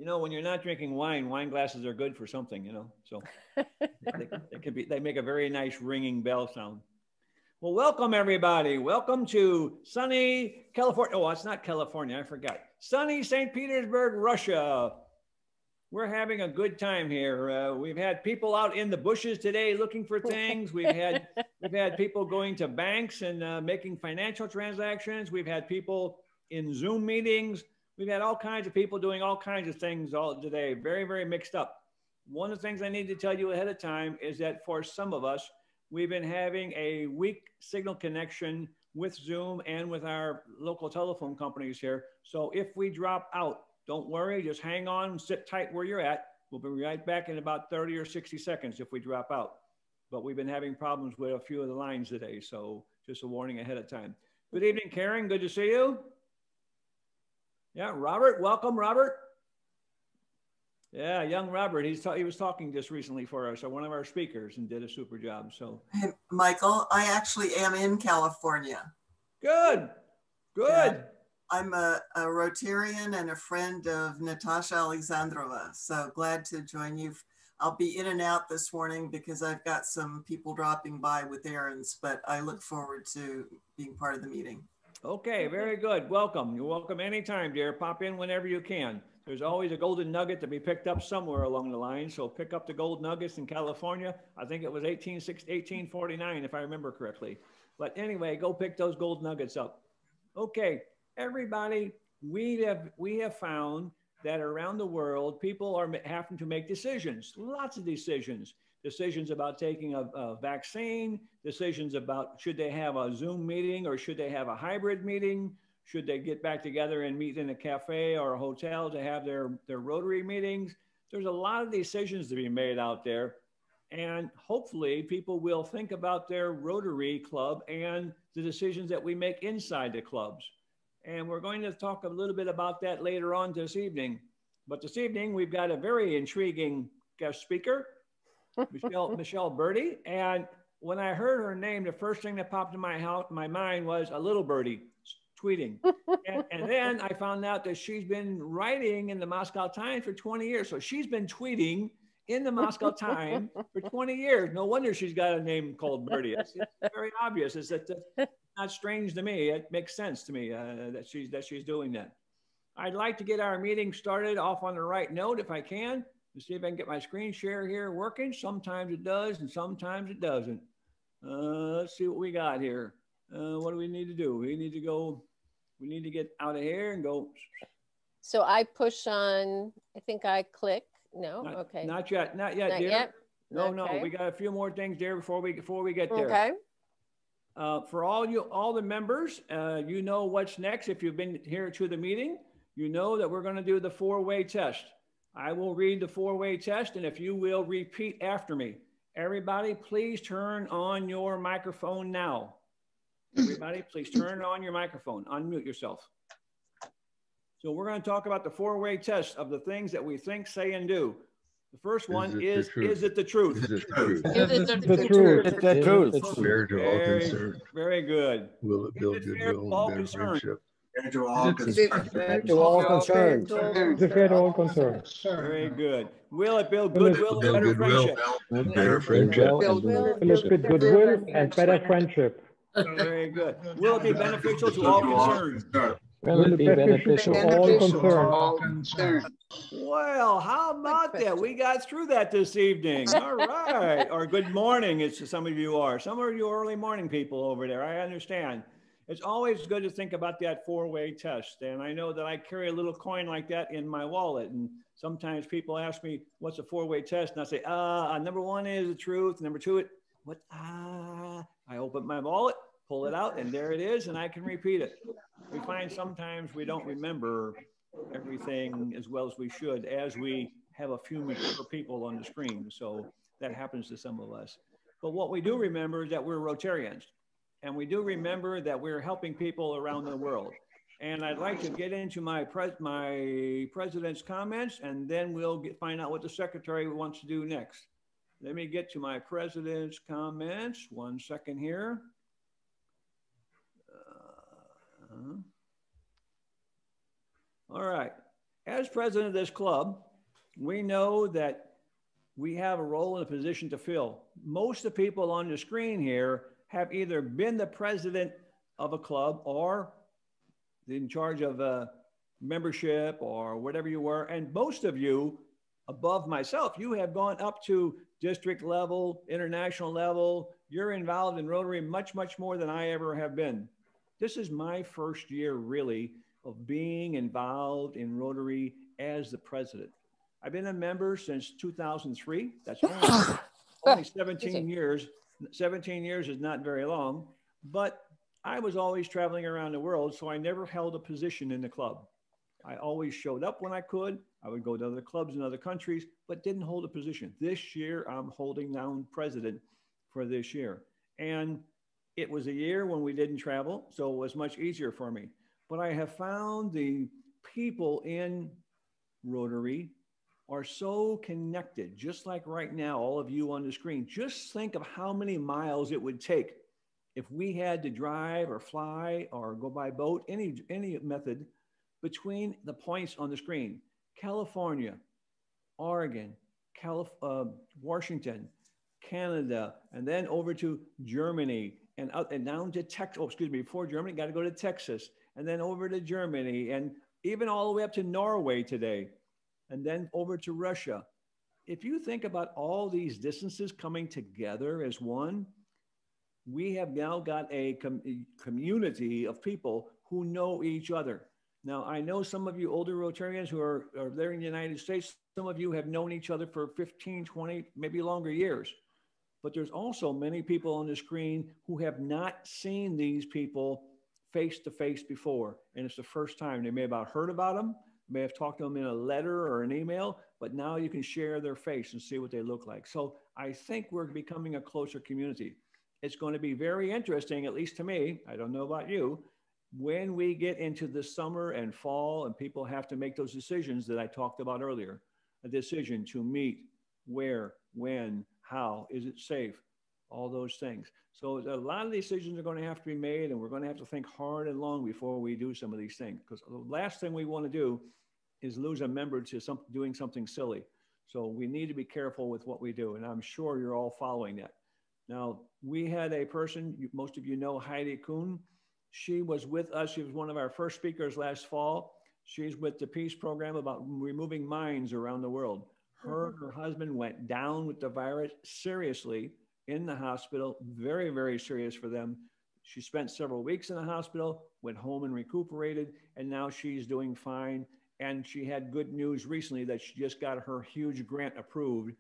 You know, when you're not drinking wine, wine glasses are good for something, you know. So they make a very nice ringing bell sound. Well, welcome everybody. Welcome to sunny California. Oh, it's not California. I forgot. Sunny St. Petersburg, Russia. We're having a good time here. We've had people out in the bushes today looking for things. We've had people going to banks and making financial transactions. We've had people in Zoom meetings. We've had all kinds of people doing all kinds of things all today. Very, very mixed up. One of the things I need to tell you ahead of time is that for some of us, we've been having a weak signal connection with Zoom and with our local telephone companies here. So if we drop out, don't worry, just hang on, sit tight where you're at. We'll be right back in about 30 or 60 seconds if we drop out. But we've been having problems with a few of the lines today, so just a warning ahead of time. Good evening, Karen, good to see you. Yeah, Robert, welcome, Robert. Yeah, young Robert, he was talking just recently for us, one of our speakers, and did a super job. So, hey, Michael, I actually am in California. Good, good. Yeah, I'm a Rotarian and a friend of Natasha Alexandrova, so glad to join you. I'll be in and out this morning because I've got some people dropping by with errands, but I look forward to being part of the meeting. Okay, very good. Welcome. You're welcome anytime, dear. Pop in whenever you can. There's always a golden nugget to be picked up somewhere along the line. So pick up the gold nuggets in California. I think it was 1849, if I remember correctly. But anyway, go pick those gold nuggets up. Okay, everybody, we have found that around the world, people are having to make decisions, lots of decisions. Decisions about taking a vaccine, decisions about should they have a Zoom meeting or should they have a hybrid meeting? Should they get back together and meet in a cafe or a hotel to have their Rotary meetings? There's a lot of decisions to be made out there. And hopefully people will think about their Rotary club and the decisions that we make inside the clubs. And we're going to talk a little bit about that later on this evening. But this evening, we've got a very intriguing guest speaker, Michele Berdy. And when I heard her name, the first thing that popped in my mind was a little birdie tweeting. And then I found out that she's been writing in the Moscow Times for 20 years. So she's been tweeting in the Moscow Times for 20 years. No wonder she's got a name called Berdy. It's very obvious. It's not strange to me. It makes sense to me that she's doing that. I'd like to get our meeting started off on the right note if I can. To see if I can get my screen share here working. Sometimes it does and sometimes it doesn't. Let's see what we got here. What do we need to do? We need to get out of here and go. So I push on, I think I click. No, okay. Not yet, dear. Yet? No, okay. No, we got a few more things there before we get there. Okay. For all the members, you know what's next. If you've been here to the meeting, you know that we're going to do the four-way test. I will read the four-way test, and if you will repeat after me. Everybody, please turn on your microphone now. Everybody, please turn on your microphone. Unmute yourself. So we're going to talk about the four-way test of the things that we think, say, and do. The first one is it the truth? Is it the truth? Is it the truth? Is it the truth? Fair to all concerned. Very good. Will it build goodwill and better friendship? Fair to all concerned. To all concerned. Fair to all concerned. Very good. Will it build goodwill and better friendship? Better friendship. Will it build goodwill and better friendship? Very good. Will it be beneficial to all concerned? Will it be beneficial to all concerned? Well, how about that? We got through that this evening. All right. Or good morning, it's some of you are. Some of you are early morning people over there. I understand. It's always good to think about that four-way test. And I know that I carry a little coin like that in my wallet. And sometimes people ask me, what's a four-way test? And I say, number one is the truth. Number two, I open my wallet, pull it out, and there it is, and I can repeat it. We find sometimes we don't remember everything as well as we should as we have a few mature people on the screen. So that happens to some of us. But what we do remember is that we're Rotarians. And we do remember that we're helping people around the world. And I'd like to get into my president's comments, and then we'll find out what the secretary wants to do next. Let me get to my president's comments. 1 second here. All right. as president of this club, we know that we have a role and a position to fill. Most of the people on the screen here have either been the president of a club or in charge of a membership or whatever you were. And most of you, above myself, you have gone up to district level, international level. You're involved in Rotary much, much more than I ever have been. This is my first year really of being involved in Rotary as the president. I've been a member since 2003. That's only 17 years. 17 years is not very long, but I was always traveling around the world, so I never held a position in the club. I always showed up when I could. I would go to other clubs in other countries, but didn't hold a position. This year, I'm holding down president for this year. And it was a year when we didn't travel, so it was much easier for me. But I have found the people in Rotary are so connected, just like right now, all of you on the screen. Just think of how many miles it would take if we had to drive or fly or go by boat, any method, between the points on the screen. California, Oregon, Washington, Canada, and then over to Germany, and down to Texas. Oh, excuse me, before Germany, got to go to Texas, and then over to Germany, and even all the way up to Norway today, and then over to Russia. If you think about all these distances coming together as one, we have now got a community of people who know each other. Now, I know some of you older Rotarians who are there in the United States, some of you have known each other for 15, 20, maybe longer years. But there's also many people on the screen who have not seen these people face to face before. And it's the first time. They may have heard about them, may have talked to them in a letter or an email, but now you can share their face and see what they look like. So I think we're becoming a closer community. It's going to be very interesting, at least to me, I don't know about you, when we get into the summer and fall and people have to make those decisions that I talked about earlier, a decision to meet, where, when, how, is it safe, all those things. So a lot of decisions are going to have to be made, and we're going to have to think hard and long before we do some of these things, because the last thing we want to do is lose a member to doing something silly. So we need to be careful with what we do, and I'm sure you're all following that. Now, we had a person, most of you know Heidi Kuhn. She was with us. She was one of our first speakers last fall. She's with the Peace Program about removing mines around the world. Her and her husband went down with the virus seriously in the hospital, very, very serious for them. She spent several weeks in the hospital, went home and recuperated, and now she's doing fine. And she had good news recently that she just got her huge grant approved.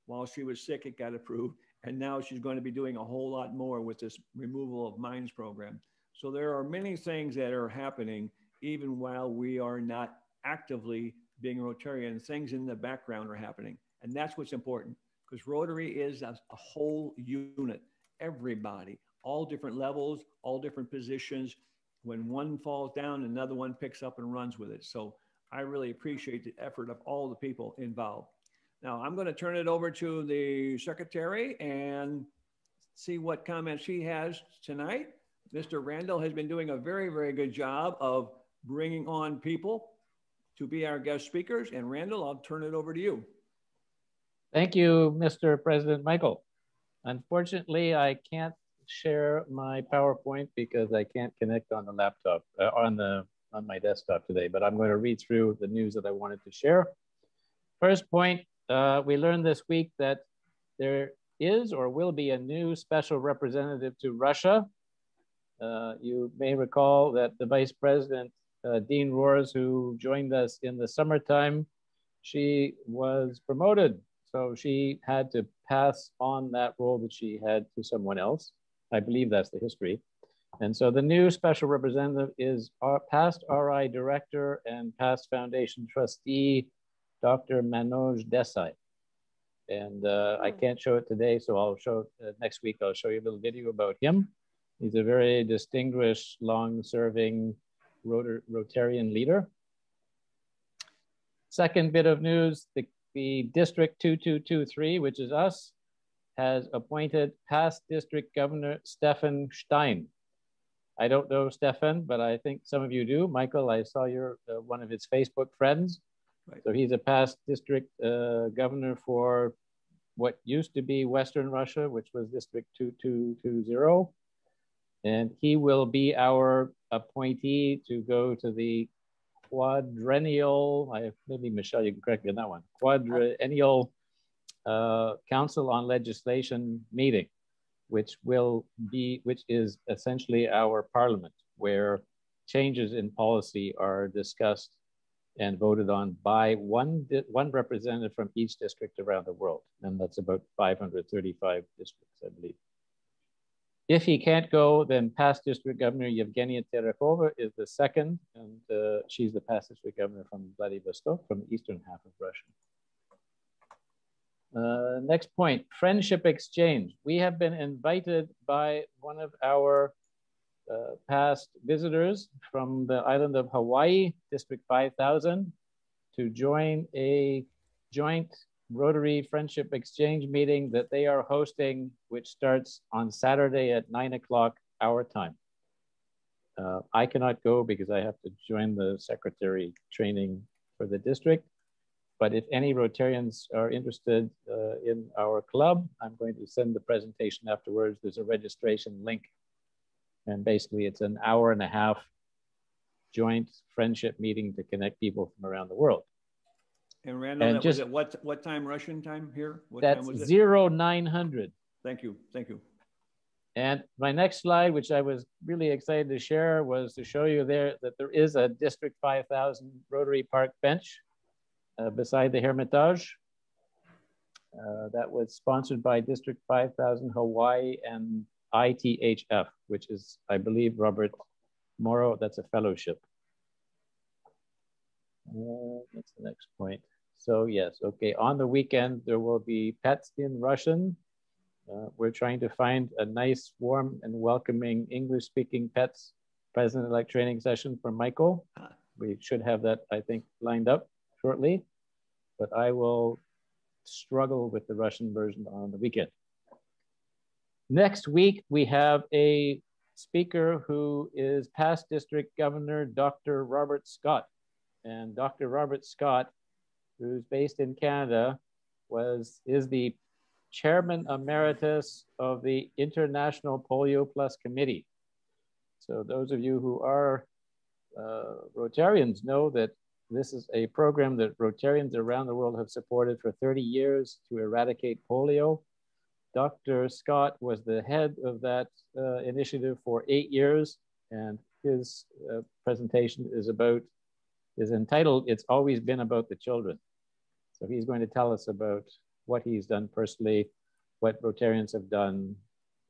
While she was sick, it got approved. And now she's going to be doing a whole lot more with this removal of mines program. So there are many things that are happening even while we are not actively being Rotarian. Things in the background are happening. And that's what's important, because Rotary is a whole unit. Everybody, all different levels, all different positions. When one falls down, another one picks up and runs with it. So I really appreciate the effort of all the people involved. Now I'm going to turn it over to the secretary and see what comments she has tonight. Mr. Randall has been doing a very, very good job of bringing on people to be our guest speakers. And Randall, I'll turn it over to you. Thank you, Mr. President Michael. Unfortunately, I can't share my PowerPoint because I can't connect on the laptop, on my desktop today, but I'm going to read through the news that I wanted to share. First point, we learned this week that there is or will be a new special representative to Russia. You may recall that the Vice President, Dean Roars, who joined us in the summertime, she was promoted. So she had to pass on that role that she had to someone else. I believe that's the history. And so the new special representative is our past RI director and past foundation trustee, Dr. Manoj Desai. And I can't show it today, so I'll show it next week. I'll show you a little video about him. He's a very distinguished, long-serving Rotarian leader. Second bit of news, the District 2223, which is us, has appointed past District Governor Stefan Stein. I don't know Stefan, but I think some of you do. Michael, I saw you're one of his Facebook friends. Right. So he's a past district governor for what used to be Western Russia, which was District 2220. And he will be our appointee to go to the quadrennial, maybe Michelle, you can correct me on that one, quadrennial Council on Legislation meeting, which is essentially our parliament, where changes in policy are discussed and voted on by one representative from each district around the world. And that's about 535 districts, I believe. If he can't go, then past district governor Yevgenia Terekhova is the second, and she's the past district governor from Vladivostok, from the eastern half of Russia. Next point, friendship exchange. We have been invited by one of our past visitors from the island of Hawaii, District 5000, to join a joint Rotary Friendship Exchange meeting that they are hosting, which starts on Saturday at 9 o'clock our time. I cannot go because I have to join the secretary training for the district. But if any Rotarians are interested in our club, I'm going to send the presentation afterwards. There's a registration link. And basically it's an hour-and-a-half joint friendship meeting to connect people from around the world. And Randall, and was it what time Russian time here? What that's time was it? 0900. Thank you, thank you. And my next slide, which I was really excited to share, was to show you there that there is a District 5000 Rotary Park bench beside the Hermitage. That was sponsored by District 5000 Hawaii and ITHF, which is, I believe, Robert Morrow. That's a fellowship. That's the next point. So yes, okay, on the weekend, there will be pets in Russian. We're trying to find a nice, warm, and welcoming English-speaking pets president-elect training session for Michael. We should have that, I think, lined up shortly, but I will struggle with the Russian version on the weekend. Next week, we have a speaker who is past district governor, Dr. Robert Scott. And Dr. Robert Scott, who's based in Canada, is the chairman emeritus of the International Polio Plus Committee. So those of you who are Rotarians know that this is a program that Rotarians around the world have supported for 30 years to eradicate polio. Dr. Scott was the head of that initiative for 8 years, and his presentation is entitled, "It's Always Been About the Children." So he's going to tell us about what he's done personally, what Rotarians have done,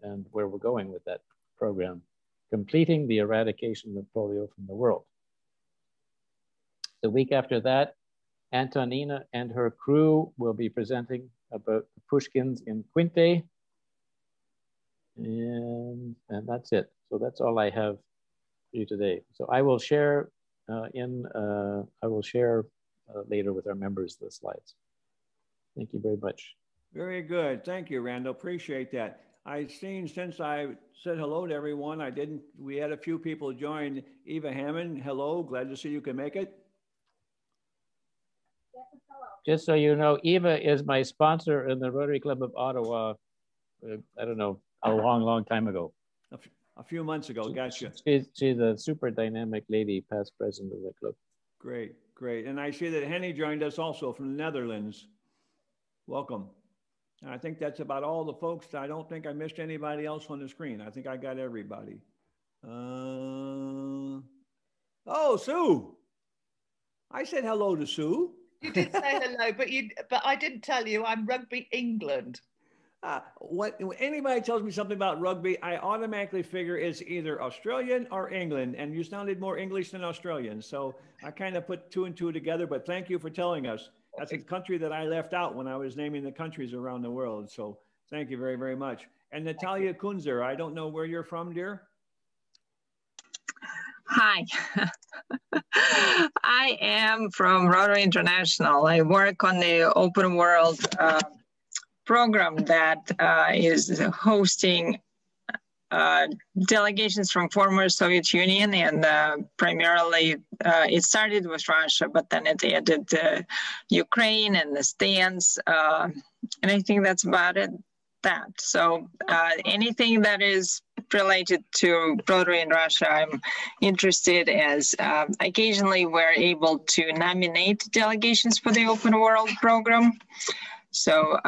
and where we're going with that program, completing the eradication of polio from the world. The week after that, Antonina and her crew will be presenting about the Pushkins in Quinte. And that's it. So that's all I have for you today. So I will share later with our members the slides. Thank you very much. Very good. Thank you, Randall. Appreciate that. I've seen, since I said hello to everyone, we had a few people join. Eva Hammond, hello. Glad to see you can make it. Just so you know, Eva is my sponsor in the Rotary Club of Ottawa, I don't know, a long, long time ago. A few months ago, gotcha. She's a super dynamic lady, past president of the club. Great, great. And I see that Henny joined us also from the Netherlands. Welcome. And I think that's about all the folks. I don't think I missed anybody else on the screen. I think I got everybody. Oh, Sue. I said hello to Sue. You did say hello, but I didn't tell you I'm Rugby England. When anybody tells me something about rugby, I automatically figure it's either Australian or England, and you sounded more English than Australian. So I kind of put 2 and 2 together, but thank you for telling us. That's a country that I left out when I was naming the countries around the world. So thank you very, very much. And Natalia Kunzer, I don't know where you're from, dear. Hi, I am from Rotary International. I work on the Open World program that is hosting delegations from former Soviet Union, and primarily it started with Russia, but then it added Ukraine and the stands, and I think that's about it. So anything that is related to Rotary in Russia, I'm interested, as occasionally we're able to nominate delegations for the Open World program. So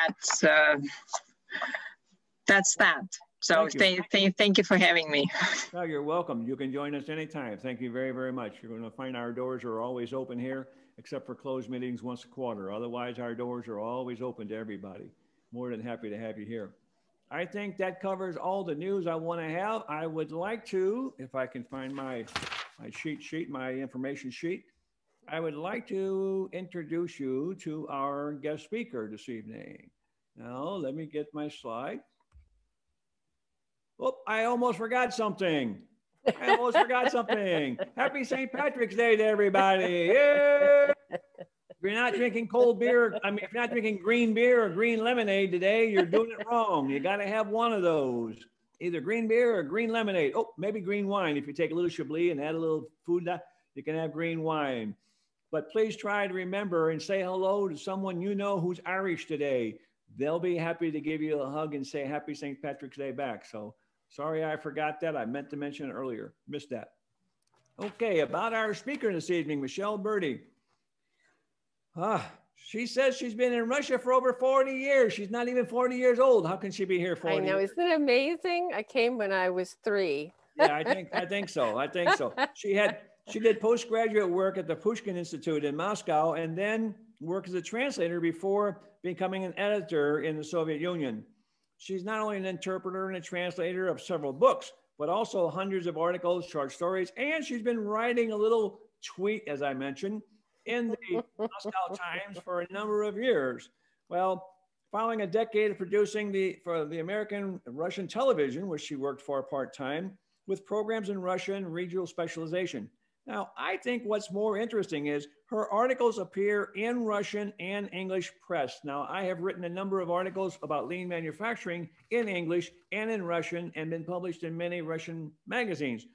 that's that. So thank you for having me. No, you're welcome. You can join us anytime. Thank you very, very much. You're going to find our doors are always open here, except for closed meetings once a quarter. Otherwise, our doors are always open to everybody. More than happy to have you here. I think that covers all the news I want to have. I would like to, if I can find my information sheet, I would like to introduce you to our guest speaker this evening. Now, let me get my slide. Oh, I almost forgot something. Happy St. Patrick's Day to everybody. Yeah. If you're not drinking cold beer, if you're not drinking green beer or green lemonade today, you're doing it wrong. You got to have one of those, either green beer or green lemonade. Oh, maybe green wine. If you take a little Chablis and add a little food, you can have green wine. But please try to remember and say hello to someone you know who's Irish today. They'll be happy to give you a hug and say Happy St. Patrick's Day back. So sorry I forgot that. I meant to mention it earlier. Missed that. Okay, about our speaker this evening, Michele Berdy. She says she's been in Russia for over 40 years. She's not even 40 years old. How can she be here 40 years? I know, isn't it amazing? I came when I was 3. Yeah, I think so. She did postgraduate work at the Pushkin Institute in Moscow, and then worked as a translator before becoming an editor in the Soviet Union. She's not only an interpreter and a translator of several books, but also hundreds of articles, short stories, and she's been writing a little tweet, as I mentioned, in the Moscow Times for a number of years. Well, following a decade of producing for the American Russian television, which she worked for part-time, with programs in Russian regional specialization. Now, I think what's more interesting is her articles appear in Russian and English press. Now, I have written a number of articles about lean manufacturing in English and in Russian and been published in many Russian magazines.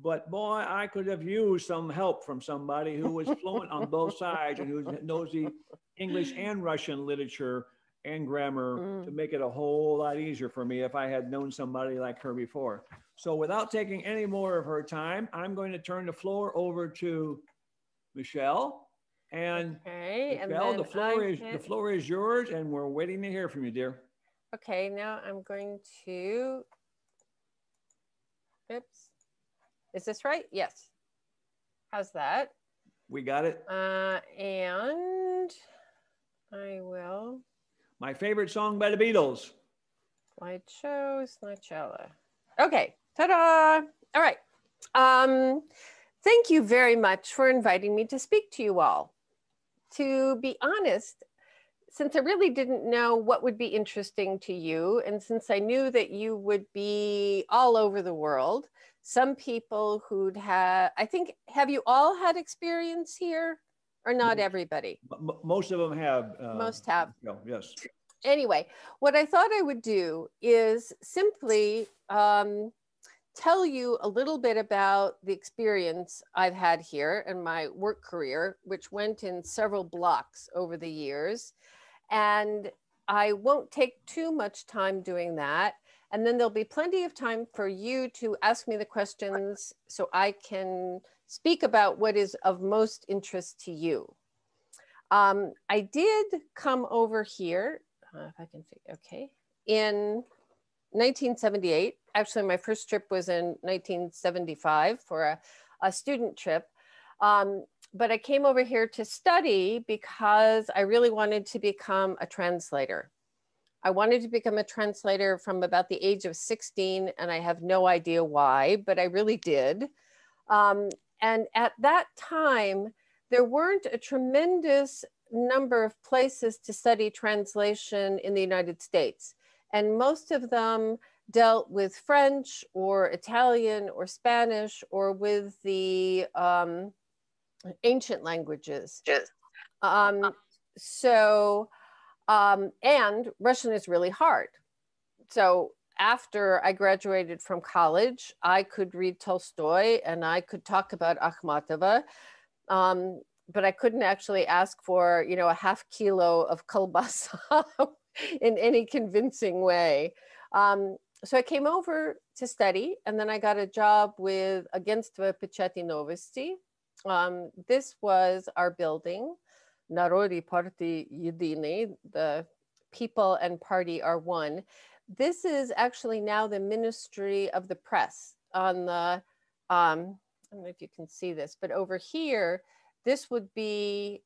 But boy, I could have used some help from somebody who was fluent on both sides and who knows the English and Russian literature and grammar to make it a whole lot easier for me if I had known somebody like her before. So without taking any more of her time, I'm going to turn the floor over to Michele. And Michele, the floor is yours, and we're waiting to hear from you, dear. Okay, now I'm going to, oops. Is this right? Yes. How's that? We got it. And I will. My favorite song by the Beatles. Slideshow, Slideshow. Okay, ta-da. All right. Thank you very much for inviting me to speak to you all. To be honest, since I really didn't know what would be interesting to you, and since I knew that you would be all over the world, some people who'd have, I think, have you all had experience here or not everybody? Most of them have. Most have. Yes. Anyway, what I thought I would do is simply tell you a little bit about the experience I've had here in my work career, which went in several blocks over the years. And I won't take too much time doing that. And then there'll be plenty of time for you to ask me the questions so I can speak about what is of most interest to you. I did come over here, if I can figure, okay, in 1978. Actually, my first trip was in 1975 for a student trip. But I came over here to study because I really wanted to become a translator. I wanted to become a translator from about the age of 16, and I have no idea why, but I really did. And at that time, there weren't a tremendous number of places to study translation in the United States. And most of them dealt with French or Italian or Spanish or with the ancient languages. And Russian is really hard. So after I graduated from college, I could read Tolstoy and I could talk about Akhmatova, but I couldn't actually ask for, you know, a half kilo of kielbasa in any convincing way. So I came over to study, and then I got a job with Agentstvo Pechati Novosti. This was our building, Narodi Party Yedini, the people and party are one. This is actually now the Ministry of the Press on the, I don't know if you can see this, but over here, this would be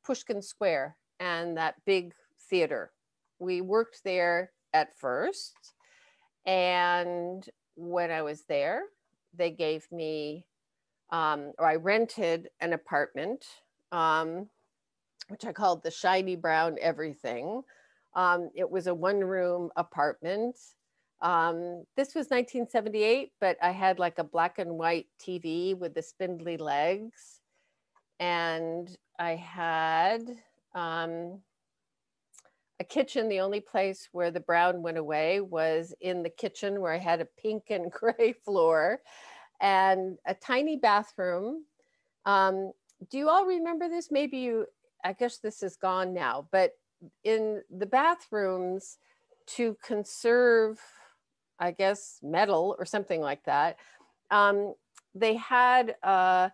Pushkin Square and that big theater. We worked there at first. And when I was there, they gave me, or I rented an apartment, which I called the shiny brown everything. It was a one-room apartment. This was 1978, but I had like a black and white TV with the spindly legs. And I had a kitchen. The only place where the brown went away was in the kitchen, where I had a pink and gray floor and a tiny bathroom. Do you all remember this? Maybe you, I guess this is gone now, but in the bathrooms, to conserve, I guess, metal or something like that, they had a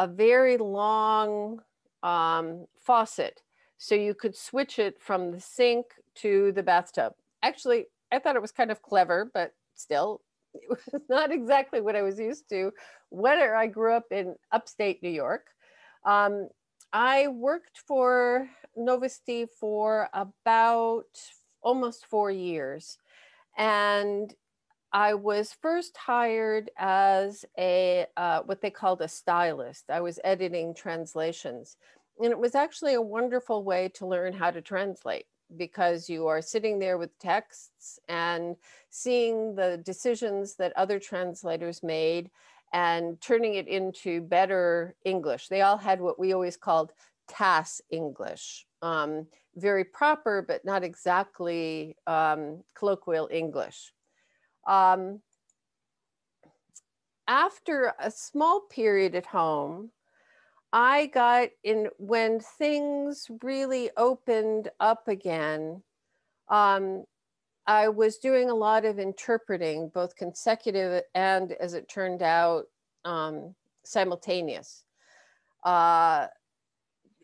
very long faucet. So you could switch it from the sink to the bathtub. Actually, I thought it was kind of clever, but still, it was not exactly what I was used to when I grew up in upstate New York. I worked for Novosti for about almost 4 years. And I was first hired as a, what they called a stylist. I was editing translations. And it was actually a wonderful way to learn how to translate, because you are sitting there with texts and seeing the decisions that other translators made and turning it into better English. They all had what we always called TAS English, very proper, but not exactly colloquial English. After a small period at home, I got in, when things really opened up again, I was doing a lot of interpreting, both consecutive and, as it turned out, simultaneous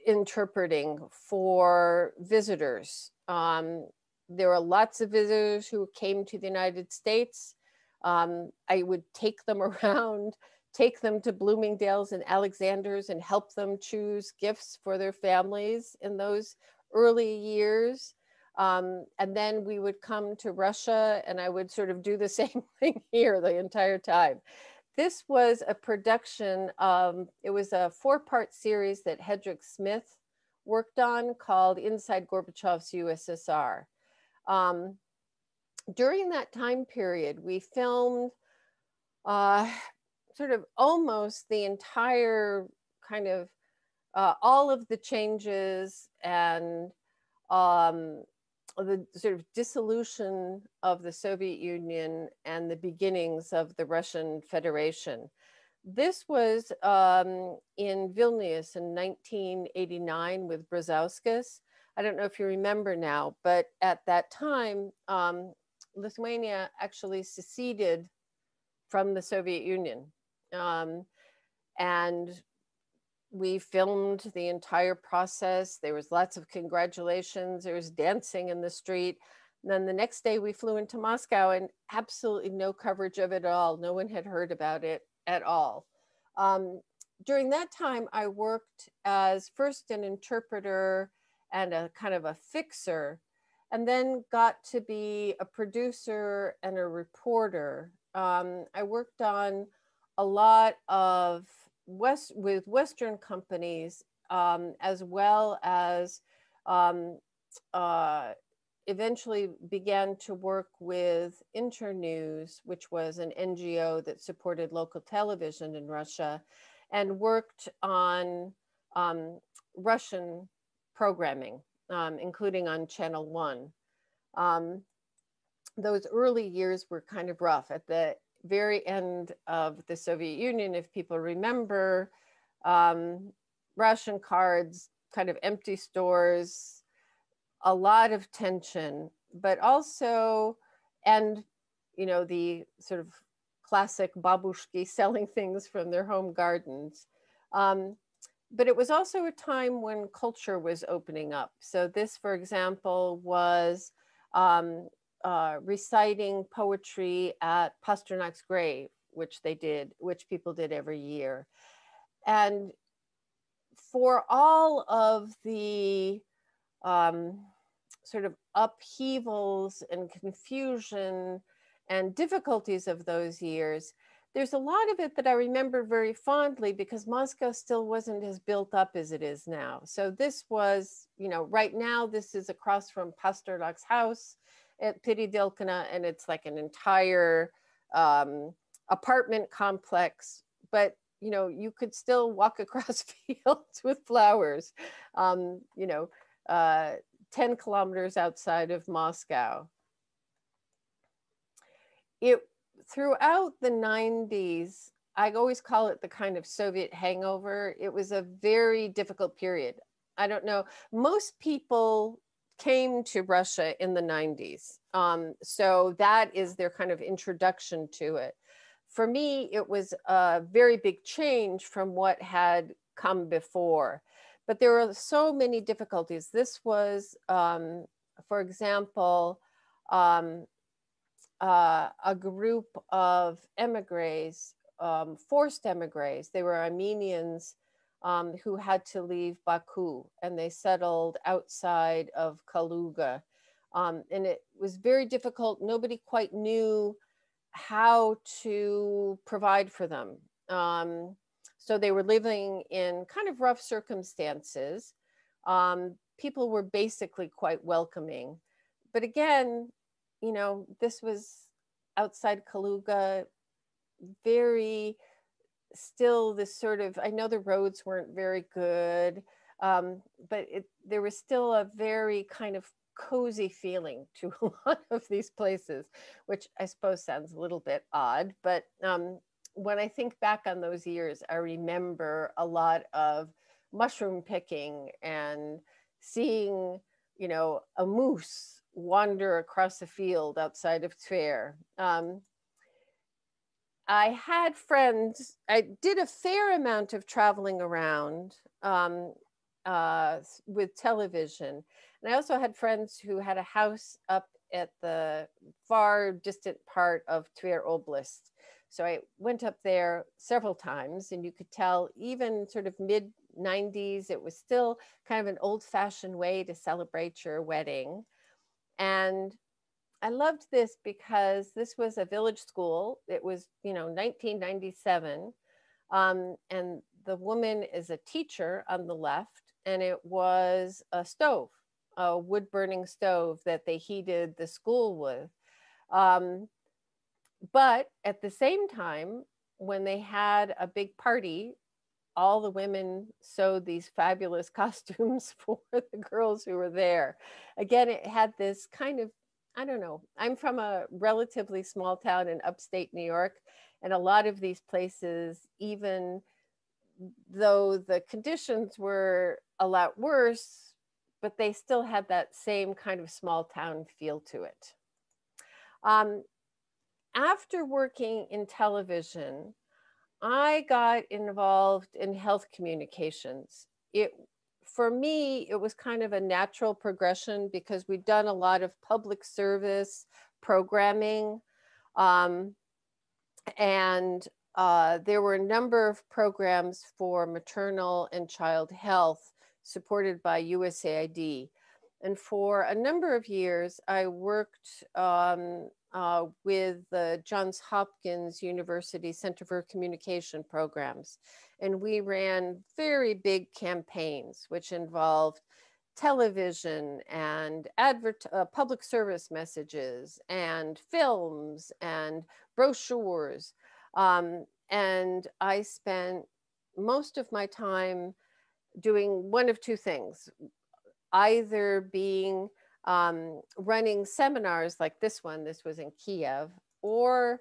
interpreting for visitors. There were lots of visitors who came to the United States. I would take them around, take them to Bloomingdale's and Alexander's and help them choose gifts for their families in those early years. And then we would come to Russia and I would sort of do the same thing here the entire time. This was a production, it was a 4-part series that Hedrick Smith worked on called Inside Gorbachev's USSR. During that time period, we filmed sort of almost the entire kind of all of the changes and the sort of dissolution of the Soviet Union and the beginnings of the Russian Federation. This was in Vilnius in 1989 with Brazauskas. I don't know if you remember now, but at that time, Lithuania actually seceded from the Soviet Union. And we filmed the entire process. There was lots of congratulations. There was dancing in the street. And then the next day we flew into Moscow and absolutely no coverage of it at all. No one had heard about it at all. During that time, I worked as first an interpreter and a kind of a fixer, and then got to be a producer and a reporter. I worked on a lot of with Western companies, as well as eventually began to work with Internews, which was an NGO that supported local television in Russia, and worked on Russian programming, including on Channel 1. those early years were kind of rough. At the very end of the Soviet Union, if people remember, ration cards, kind of empty stores, a lot of tension, but also, and the sort of classic babushki selling things from their home gardens. But it was also a time when culture was opening up. So this, for example, was reciting poetry at Pasternak's grave, which people did every year. And for all of the sort of upheavals and confusion and difficulties of those years, there's a lot of it that I remember very fondly because Moscow still wasn't as built up as it is now. So this was, right now, this is across from Pasternak's house at Peredelkina, and it's like an entire apartment complex. But, you could still walk across fields with flowers, 10 kilometers outside of Moscow. Throughout the 90s, I always call it the kind of Soviet hangover. It was a very difficult period. I don't know, most people came to Russia in the 90s. So that is their kind of introduction to it. For me, it was a very big change from what had come before. But there were so many difficulties. This was, for example, a group of emigres, forced emigres. They were Armenians who had to leave Baku, and they settled outside of Kaluga. And it was very difficult. Nobody quite knew how to provide for them. So they were living in kind of rough circumstances. People were basically quite welcoming. But again, this was outside Kaluga, very still this sort of, I know the roads weren't very good, but there was still a very kind of cozy feeling to a lot of these places, which I suppose sounds a little bit odd, but when I think back on those years, I remember a lot of mushroom picking and seeing, a moose wander across a field outside of Tver. I had friends, I did a fair amount of traveling around with television. And I also had friends who had a house up at the far distant part of Tver Oblast. So I went up there several times, and you could tell even sort of mid-90s, it was still kind of an old-fashioned way to celebrate your wedding. And I loved this because this was a village school. It was, 1997. And the woman is a teacher on the left, and it was a stove, a wood burning stove that they heated the school with. But at the same time, when they had a big party, all the women sewed these fabulous costumes for the girls who were there. Again, it had this kind of, I don't know, I'm from a relatively small town in upstate New York, and a lot of these places, even though the conditions were a lot worse, but they still had that same kind of small town feel to it. After working in television, I got involved in health communications. For me, it was kind of a natural progression because we'd done a lot of public service programming. And there were a number of programs for maternal and child health supported by USAID. And for a number of years, I worked with the Johns Hopkins University Center for Communication Programs. And we ran very big campaigns, which involved television and public service messages and films and brochures. And I spent most of my time doing one of two things, either being running seminars like this one. This was in Kiev, or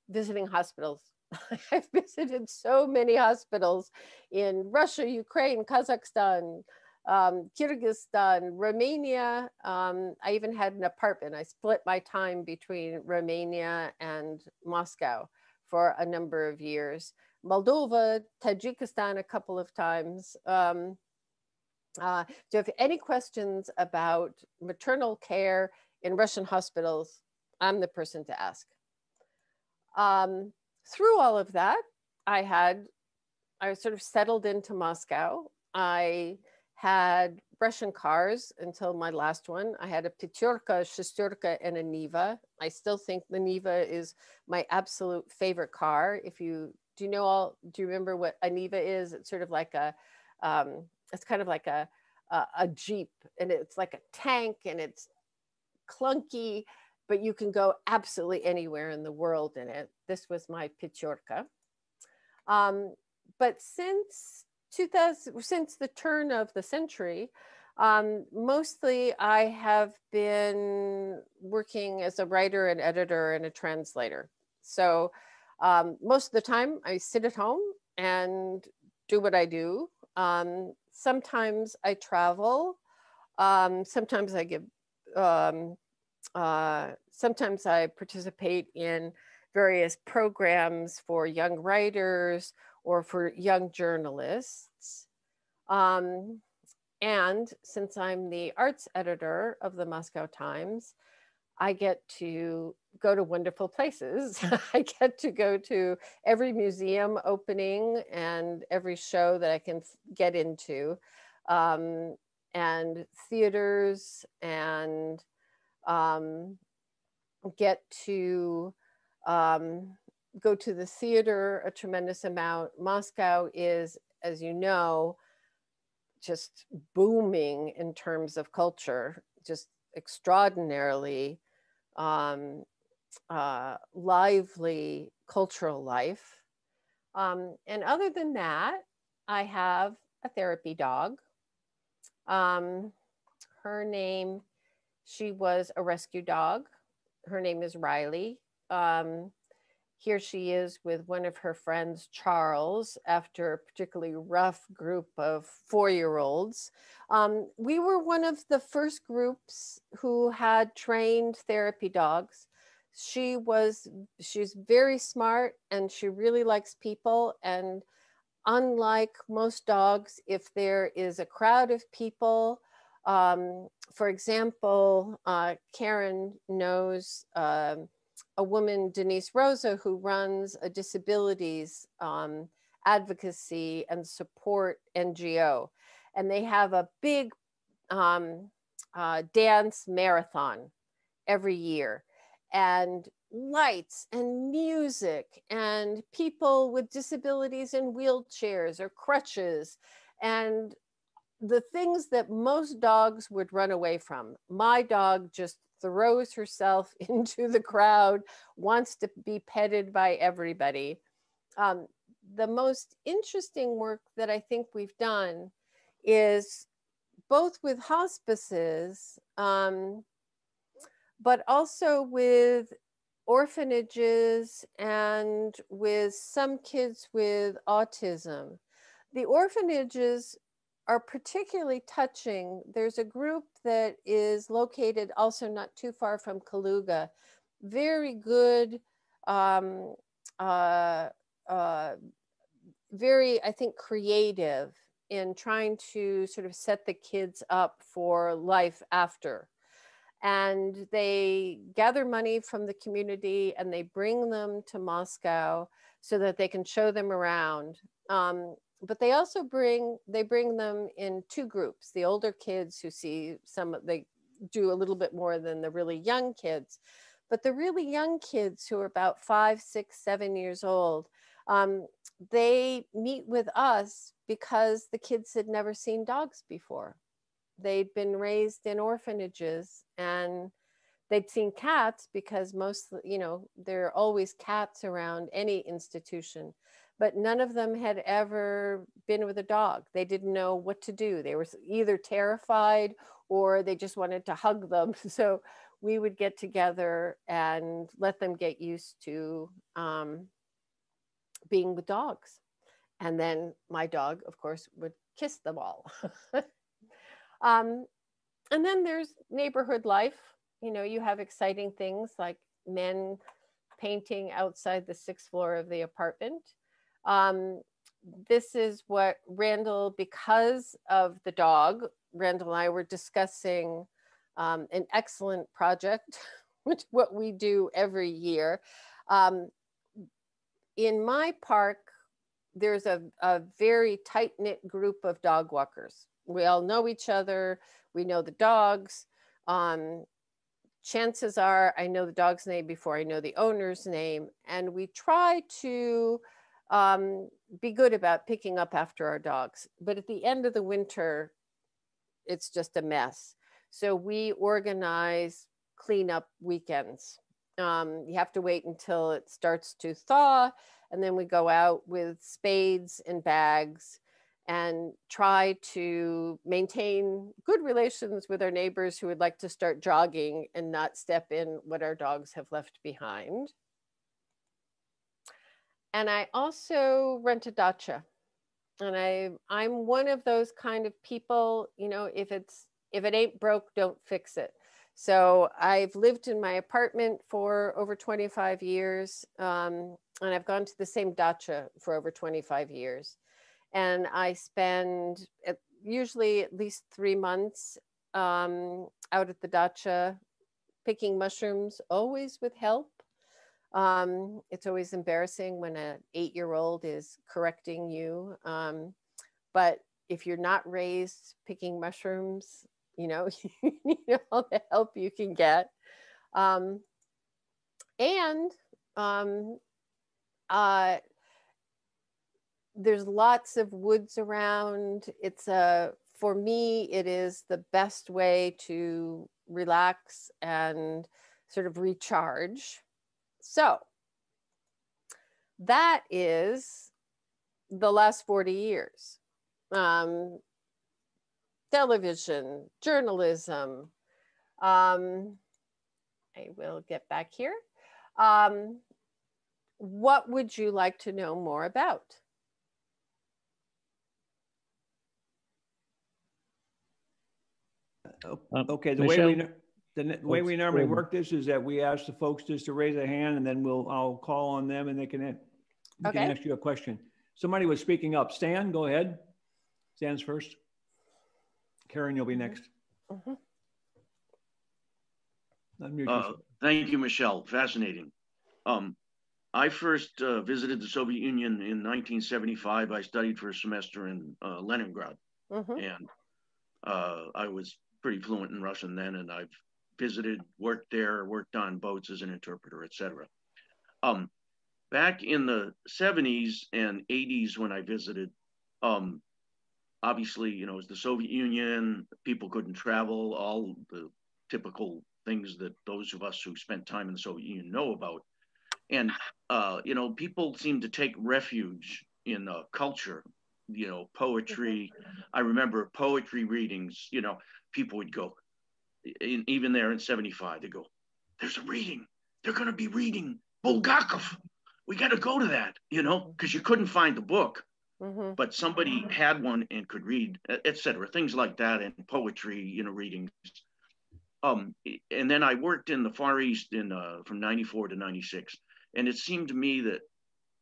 visiting hospitals. I've visited so many hospitals in Russia, Ukraine, Kazakhstan, Kyrgyzstan, Romania. I even had an apartment. I split my time between Romania and Moscow for a number of years. Moldova, Tajikistan a couple of times. So if you have any questions about maternal care in Russian hospitals, I'm the person to ask. Through all of that, I was sort of settled into Moscow. I had Russian cars until my last one. I had a Peterka, Shesterka, and a Niva. I still think the Niva is my absolute favorite car. Do you remember what a Niva is? It's sort of like it's kind of like a Jeep, and it's like a tank, and it's clunky, but you can go absolutely anywhere in the world in it. This was my Peterka. But since the turn of the century, mostly I have been working as a writer and editor and a translator. So most of the time I sit at home and do what I do. Sometimes I travel. Sometimes I give, sometimes I participate in various programs for young writers or for young journalists. And since I'm the arts editor of the Moscow Times, I get to go to wonderful places. I get to go to every museum opening and every show that I can get into, and theaters, and get to go to the theater a tremendous amount. Moscow is, as you know, just booming in terms of culture, just extraordinarily lively cultural life. And other than that, I have a therapy dog. Her name, she was a rescue dog. Her name is Riley. Here she is with one of her friends, Charles, after a particularly rough group of 4-year-olds. We were one of the first groups who had trained therapy dogs. She's very smart, and she really likes people. And unlike most dogs, if there is a crowd of people, for example, Karen knows a woman, Denise Rosa, who runs a disabilities advocacy and support NGO. And they have a big dance marathon every year, and lights and music and people with disabilities in wheelchairs or crutches, and the things that most dogs would run away from. My dog just throws herself into the crowd, wants to be petted by everybody. The most interesting work that I think we've done is both with hospices, but also with orphanages and with some kids with autism. The orphanages are particularly touching. There's a group that is located also not too far from Kaluga, very good, very, I think, creative in trying to sort of set the kids up for life after. And they gather money from the community and they bring them to Moscow so that they can show them around. But they also bring them in two groups: the older kids who see they do a little bit more than the really young kids. But the really young kids who are about 5, 6, 7 years old, they meet with us because the kids had never seen dogs before. They'd been raised in orphanages, and they'd seen cats because there are always cats around any institution, but none of them had ever been with a dog. They didn't know what to do. They were either terrified or they just wanted to hug them. So we would get together and let them get used to being with dogs. And then my dog, of course, would kiss them all. And then there's neighborhood life. You know, you have exciting things like men painting outside the 6th floor of the apartment. This is what Randall, because of the dog, Randall and I were discussing an excellent project, which what we do every year. In my park, there's a very tight-knit group of dog walkers. We all know each other. We know the dogs. Chances are I know the dog's name before I know the owner's name. And we try to be good about picking up after our dogs. But at the end of the winter, it's just a mess. So we organize cleanup weekends. You have to wait until it starts to thaw. And then we go out with spades and bags and try to maintain good relations with our neighbors who would like to start jogging and not step in what our dogs have left behind. And I also rent a dacha. And I'm one of those kind of people, you know, if it ain't broke, don't fix it. So I've lived in my apartment for over 25 years, and I've gone to the same dacha for over 25 years. And I spend usually at least 3 months out at the dacha picking mushrooms, always with help. It's always embarrassing when an 8-year-old is correcting you. But if you're not raised picking mushrooms, you know, you need all the help you can get. There's lots of woods around. For me, it is the best way to relax and sort of recharge. So that is the last 40 years. Television, journalism. I will get back here. What would you like to know more about? Okay, the way we normally work this is that we ask the folks just to raise a hand, and then I'll call on them, and they can ask you a question. Somebody was speaking up. Stan, go ahead. Stan's first. Karen, you'll be next. Thank you, Michelle. Fascinating. I first visited the Soviet Union in 1975. I studied for a semester in Leningrad, and I was pretty fluent in Russian then, and I've visited, worked there, worked on boats as an interpreter, etc. Back in the 70s and 80s when I visited, obviously, you know, it was the Soviet Union, people couldn't travel, all the typical things that those of us who spent time in the Soviet Union know about. And, you know, people seem to take refuge in culture, you know, poetry. I remember poetry readings, you know, people would go, even there in 75, they go, there's a reading. They're going to be reading Bulgakov. We got to go to that, you know, because you couldn't find the book, but somebody had one and could read, etc. Things like that, and poetry, you know, readings. And then I worked in the Far East from 94 to 96. And it seemed to me that,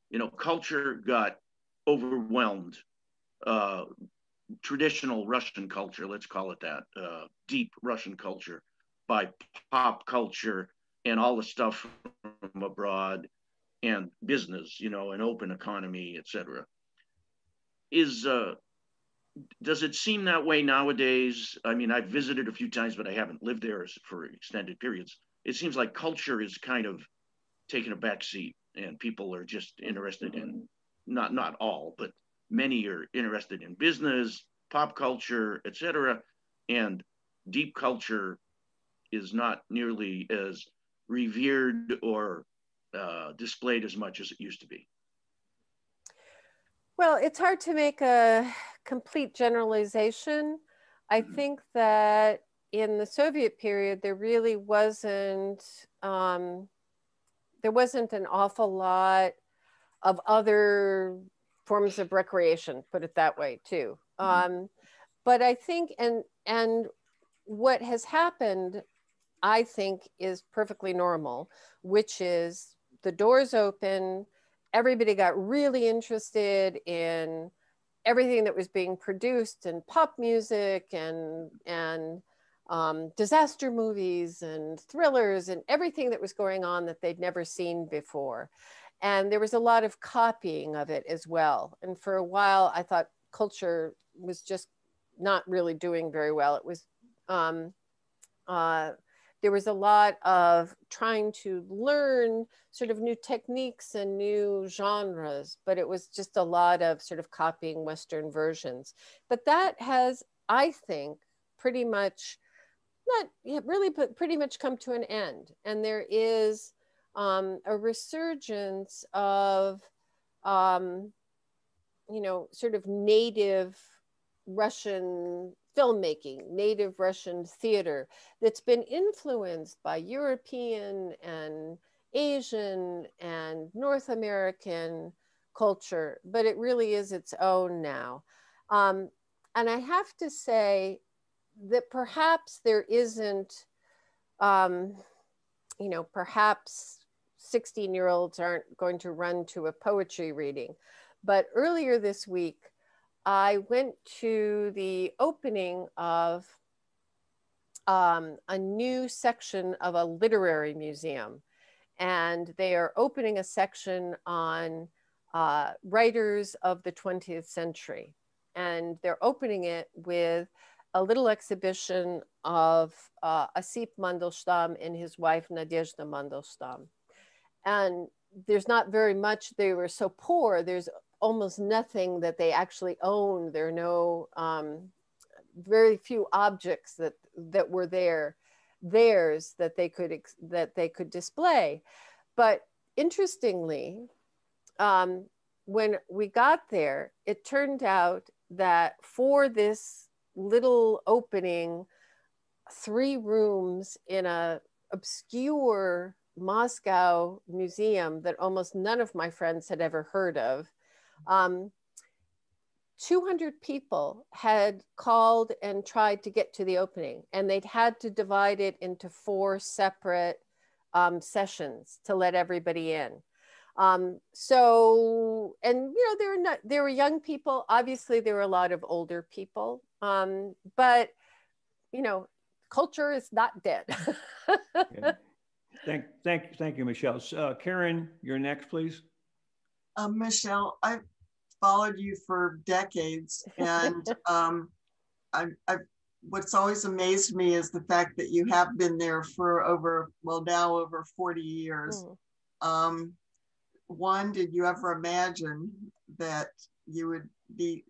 you know, culture got overwhelmed. Traditional Russian culture, let's call it that, deep Russian culture, by pop culture and all the stuff from abroad and business, you know, an open economy, etc. Does it seem that way nowadays? I mean, I've visited a few times, but I haven't lived there for extended periods. It seems like culture is kind of taking a back seat, and people are just interested in, not all, but many are interested in business, pop culture, etc. And deep culture is not nearly as revered or displayed as much as it used to be. Well, it's hard to make a complete generalization. I think that in the Soviet period, there really wasn't, an awful lot of other forms of recreation, put it that way too. But I think, and what has happened, I think, is perfectly normal, which is the doors open, everybody got really interested in everything that was being produced, and pop music and disaster movies and thrillers and everything that was going on that they'd never seen before. And there was a lot of copying of it as well. And for a while, I thought culture was just not really doing very well. It was, there was a lot of trying to learn sort of new techniques and new genres, but it was just a lot of sort of copying Western versions. But that has, I think, pretty much, not really, but pretty much come to an end. And there is a resurgence of, you know, sort of native Russian filmmaking, native Russian theater that's been influenced by European and Asian and North American culture, but it really is its own now. And I have to say that perhaps there isn't, you know, perhaps 16-year-olds aren't going to run to a poetry reading. But earlier this week, I went to the opening of a new section of a literary museum. And they are opening a section on writers of the 20th century. And they're opening it with a little exhibition of Osip Mandelstam and his wife, Nadezhda Mandelstam. And there's not very much, they were so poor, there's almost nothing that they actually own. There are no, very few objects that were theirs that they could display. But interestingly, when we got there, it turned out that for this little opening, 3 rooms in a obscure Moscow museum that almost none of my friends had ever heard of, 200 people had called and tried to get to the opening, and they'd had to divide it into 4 separate sessions to let everybody in. So, and you know, there were young people, obviously there were a lot of older people, but you know, culture is not dead. Yeah. Thank you, Michele. Karen, you're next, please. Michele, I've followed you for decades, and what's always amazed me is the fact that you have been there for now over 40 years. One, did you ever imagine that you would be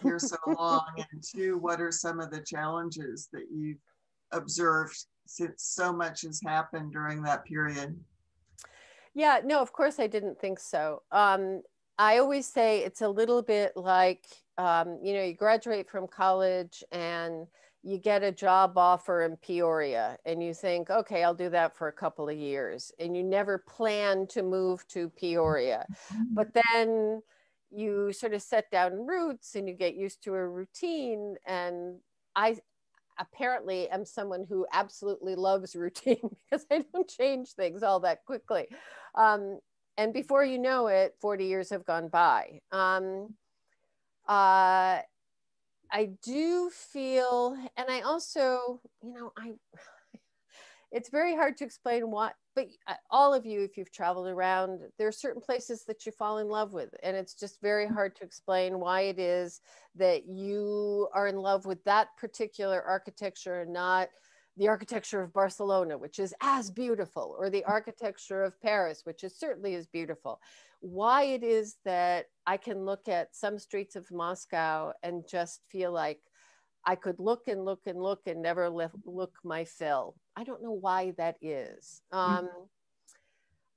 here so long? And 2, what are some of the challenges that you've observed since so much has happened during that period? Yeah, no, of course I didn't think so. I always say it's a little bit like, you know, you graduate from college and you get a job offer in Peoria and you think, okay, I'll do that for a couple of years. And you never plan to move to Peoria. But then you sort of set down roots and you get used to a routine. And I apparently am someone who absolutely loves routine because I don't change things all that quickly. And before you know it, 40 years have gone by. I do feel, and I also, you know, it's very hard to explain why, but all of you, if you've traveled around, there are certain places that you fall in love with. And it's just very hard to explain why it is that you are in love with that particular architecture and not the architecture of Barcelona, which is as beautiful, or the architecture of Paris, which is certainly as beautiful. Why it is that I can look at some streets of Moscow and just feel like I could look and look and look and never look my fill. I don't know why that is.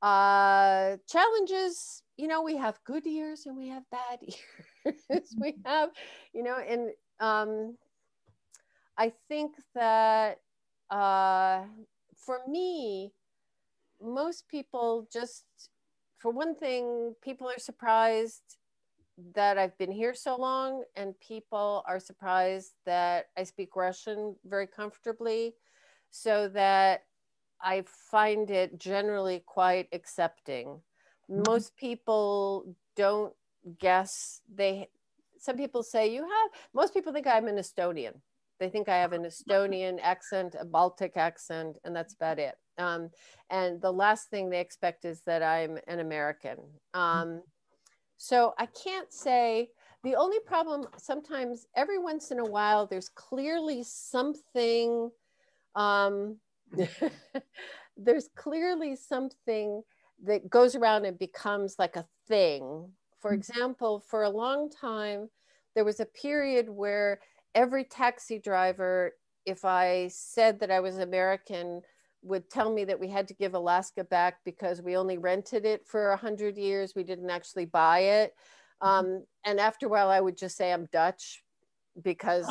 Challenges, you know, we have good years and we have bad years. We have, you know, and I think that for me, most people just, for one thing, people are surprised that I've been here so long, and people are surprised that I speak Russian very comfortably, so that I find it generally quite accepting. Most people don't guess. Some people say most people think I'm an Estonian. They think I have an Estonian accent, a Baltic accent, and that's about it. And the last thing they expect is that I'm an American. So I can't say, the only problem, sometimes every once in a while, there's clearly something, there's clearly something that goes around and becomes like a thing. For example, for a long time, there was a period where every taxi driver, if I said that I was American, would tell me that we had to give Alaska back because we only rented it for 100 years. We didn't actually buy it. And after a while, I would just say I'm Dutch because,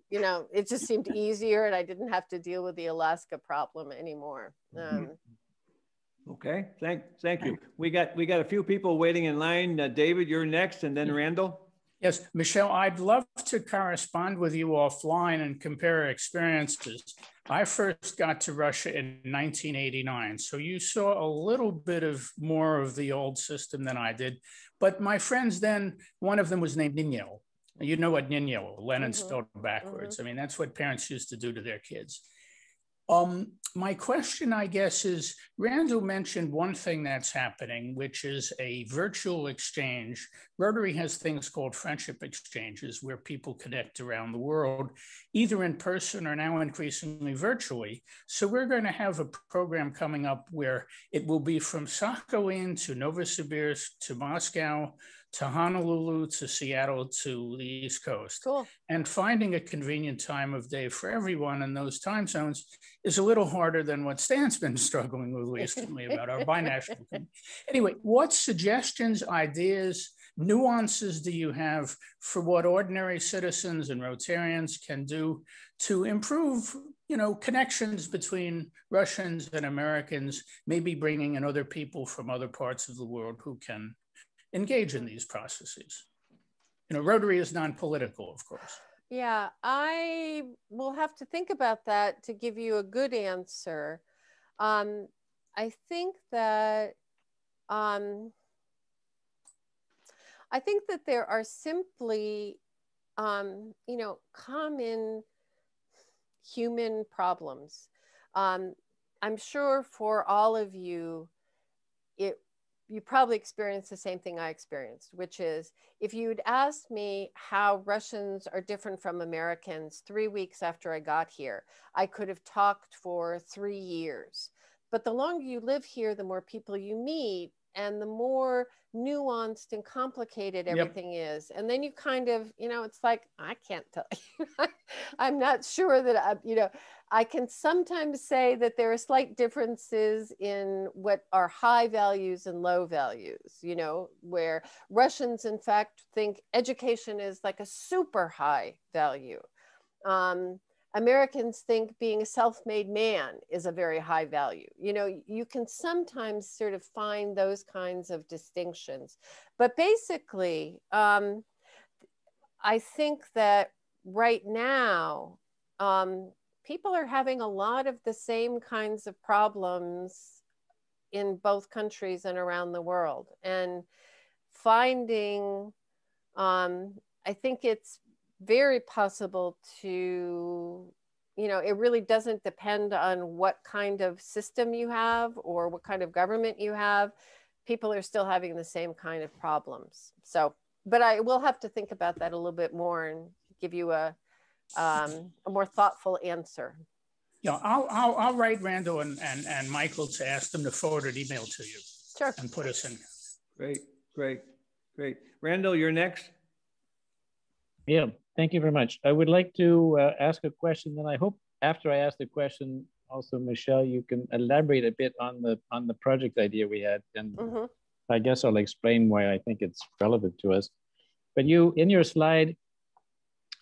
you know, it just seemed easier and I didn't have to deal with the Alaska problem anymore. Okay, thank you. We got a few people waiting in line. David, you're next, and then Randall. Yes, Michele, I'd love to correspond with you offline and compare experiences. I first got to Russia in 1989, so you saw a little bit of more of the old system than I did. But my friends then, one of them was named Nino. You know what Nino, Lenin spelled backwards. I mean, that's what parents used to do to their kids. My question, I guess, is Randall mentioned one thing that's happening, which is a virtual exchange. Rotary has things called friendship exchanges where people connect around the world, either in person or now increasingly virtually. So we're going to have a program coming up where it will be from Sakhalin to Novosibirsk to Moscow to Honolulu to Seattle to the East Coast. Cool. And finding a convenient time of day for everyone in those time zones is a little harder than what Stan's been struggling with recently about our binational. Anyway, what suggestions, ideas, nuances do you have for what ordinary citizens and Rotarians can do to improve, you know, connections between Russians and Americans, maybe bringing in other people from other parts of the world who can engage in these processes? You know, Rotary is non-political, of course. Yeah, I will have to think about that to give you a good answer. I think that there are simply, you know, common human problems. I'm sure for all of you, you probably experienced the same thing I experienced, which is if you'd asked me how Russians are different from Americans 3 weeks after I got here, I could have talked for 3 years. But the longer you live here, the more people you meet and the more nuanced and complicated everything is. And then you kind of, you know, it's like, I can't tell you. I'm not sure that, you know, I can sometimes say that there are slight differences in what are high values and low values, you know, where Russians, in fact, think education is like a super high value. Americans think being a self-made man is a very high value. You know, you can sometimes sort of find those kinds of distinctions. But basically, I think that right now, people are having a lot of the same kinds of problems in both countries and around the world. And finding, I think it's very possible to, you know, it really doesn't depend on what kind of system you have or what kind of government you have. People are still having the same kind of problems. So, but I will have to think about that a little bit more and give you a more thoughtful answer. Yeah, I'll write Randall and Michael to ask them to forward an email to you. Sure. And put us in. Great. Randall, you're next. Yeah, thank you very much. I would like to ask a question, and I hope after I ask the question, also Michele, you can elaborate a bit on the project idea we had, and I guess I'll explain why I think it's relevant to us. But you, in your slide,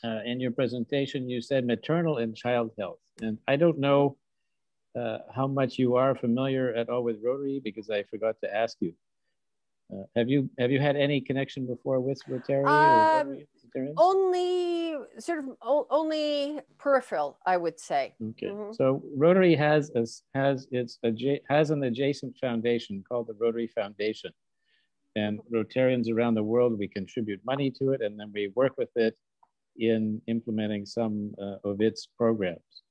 in your presentation, you said maternal and child health. And I don't know how much you are familiar at all with Rotary, because I forgot to ask you. Have you had any connection before with Rotary? Only sort of only peripheral, I would say. Okay, so Rotary has an adjacent foundation called the Rotary Foundation, and Rotarians around the world, we contribute money to it, and then we work with it in implementing some of its programs.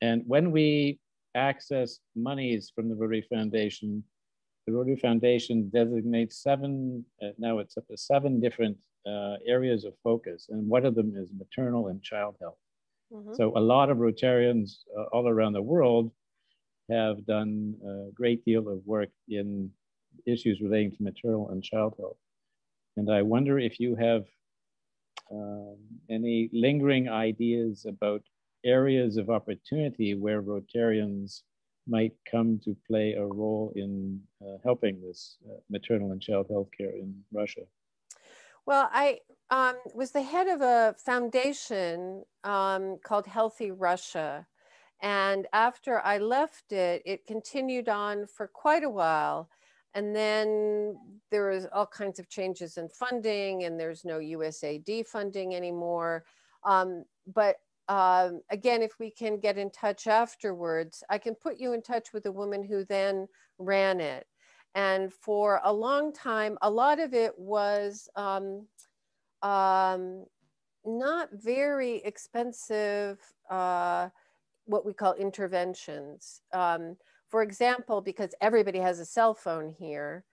And when we access monies from the Rotary Foundation designates now it's up to 7 different areas of focus, and one of them is maternal and child health. So a lot of Rotarians all around the world have done a great deal of work in issues relating to maternal and child health. And I wonder if you have any lingering ideas about areas of opportunity where Rotarians might come to play a role in helping this maternal and child health care in Russia. Well, I was the head of a foundation called Healthy Russia. And after I left it, it continued on for quite a while. And then there was all kinds of changes in funding, and there's no USAID funding anymore. But again, if we can get in touch afterwards, I can put you in touch with a woman who then ran it. And for a long time, a lot of it was not very expensive, what we call interventions. For example, because everybody has a cell phone here,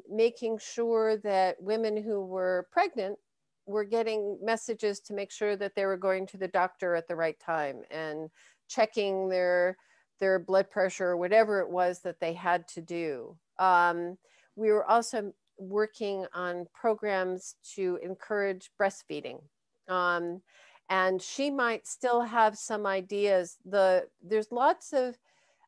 making sure that women who were pregnant were getting messages to make sure that they were going to the doctor at the right time and checking their blood pressure or whatever it was that they had to do. We were also working on programs to encourage breastfeeding. And she might still have some ideas. There's lots of,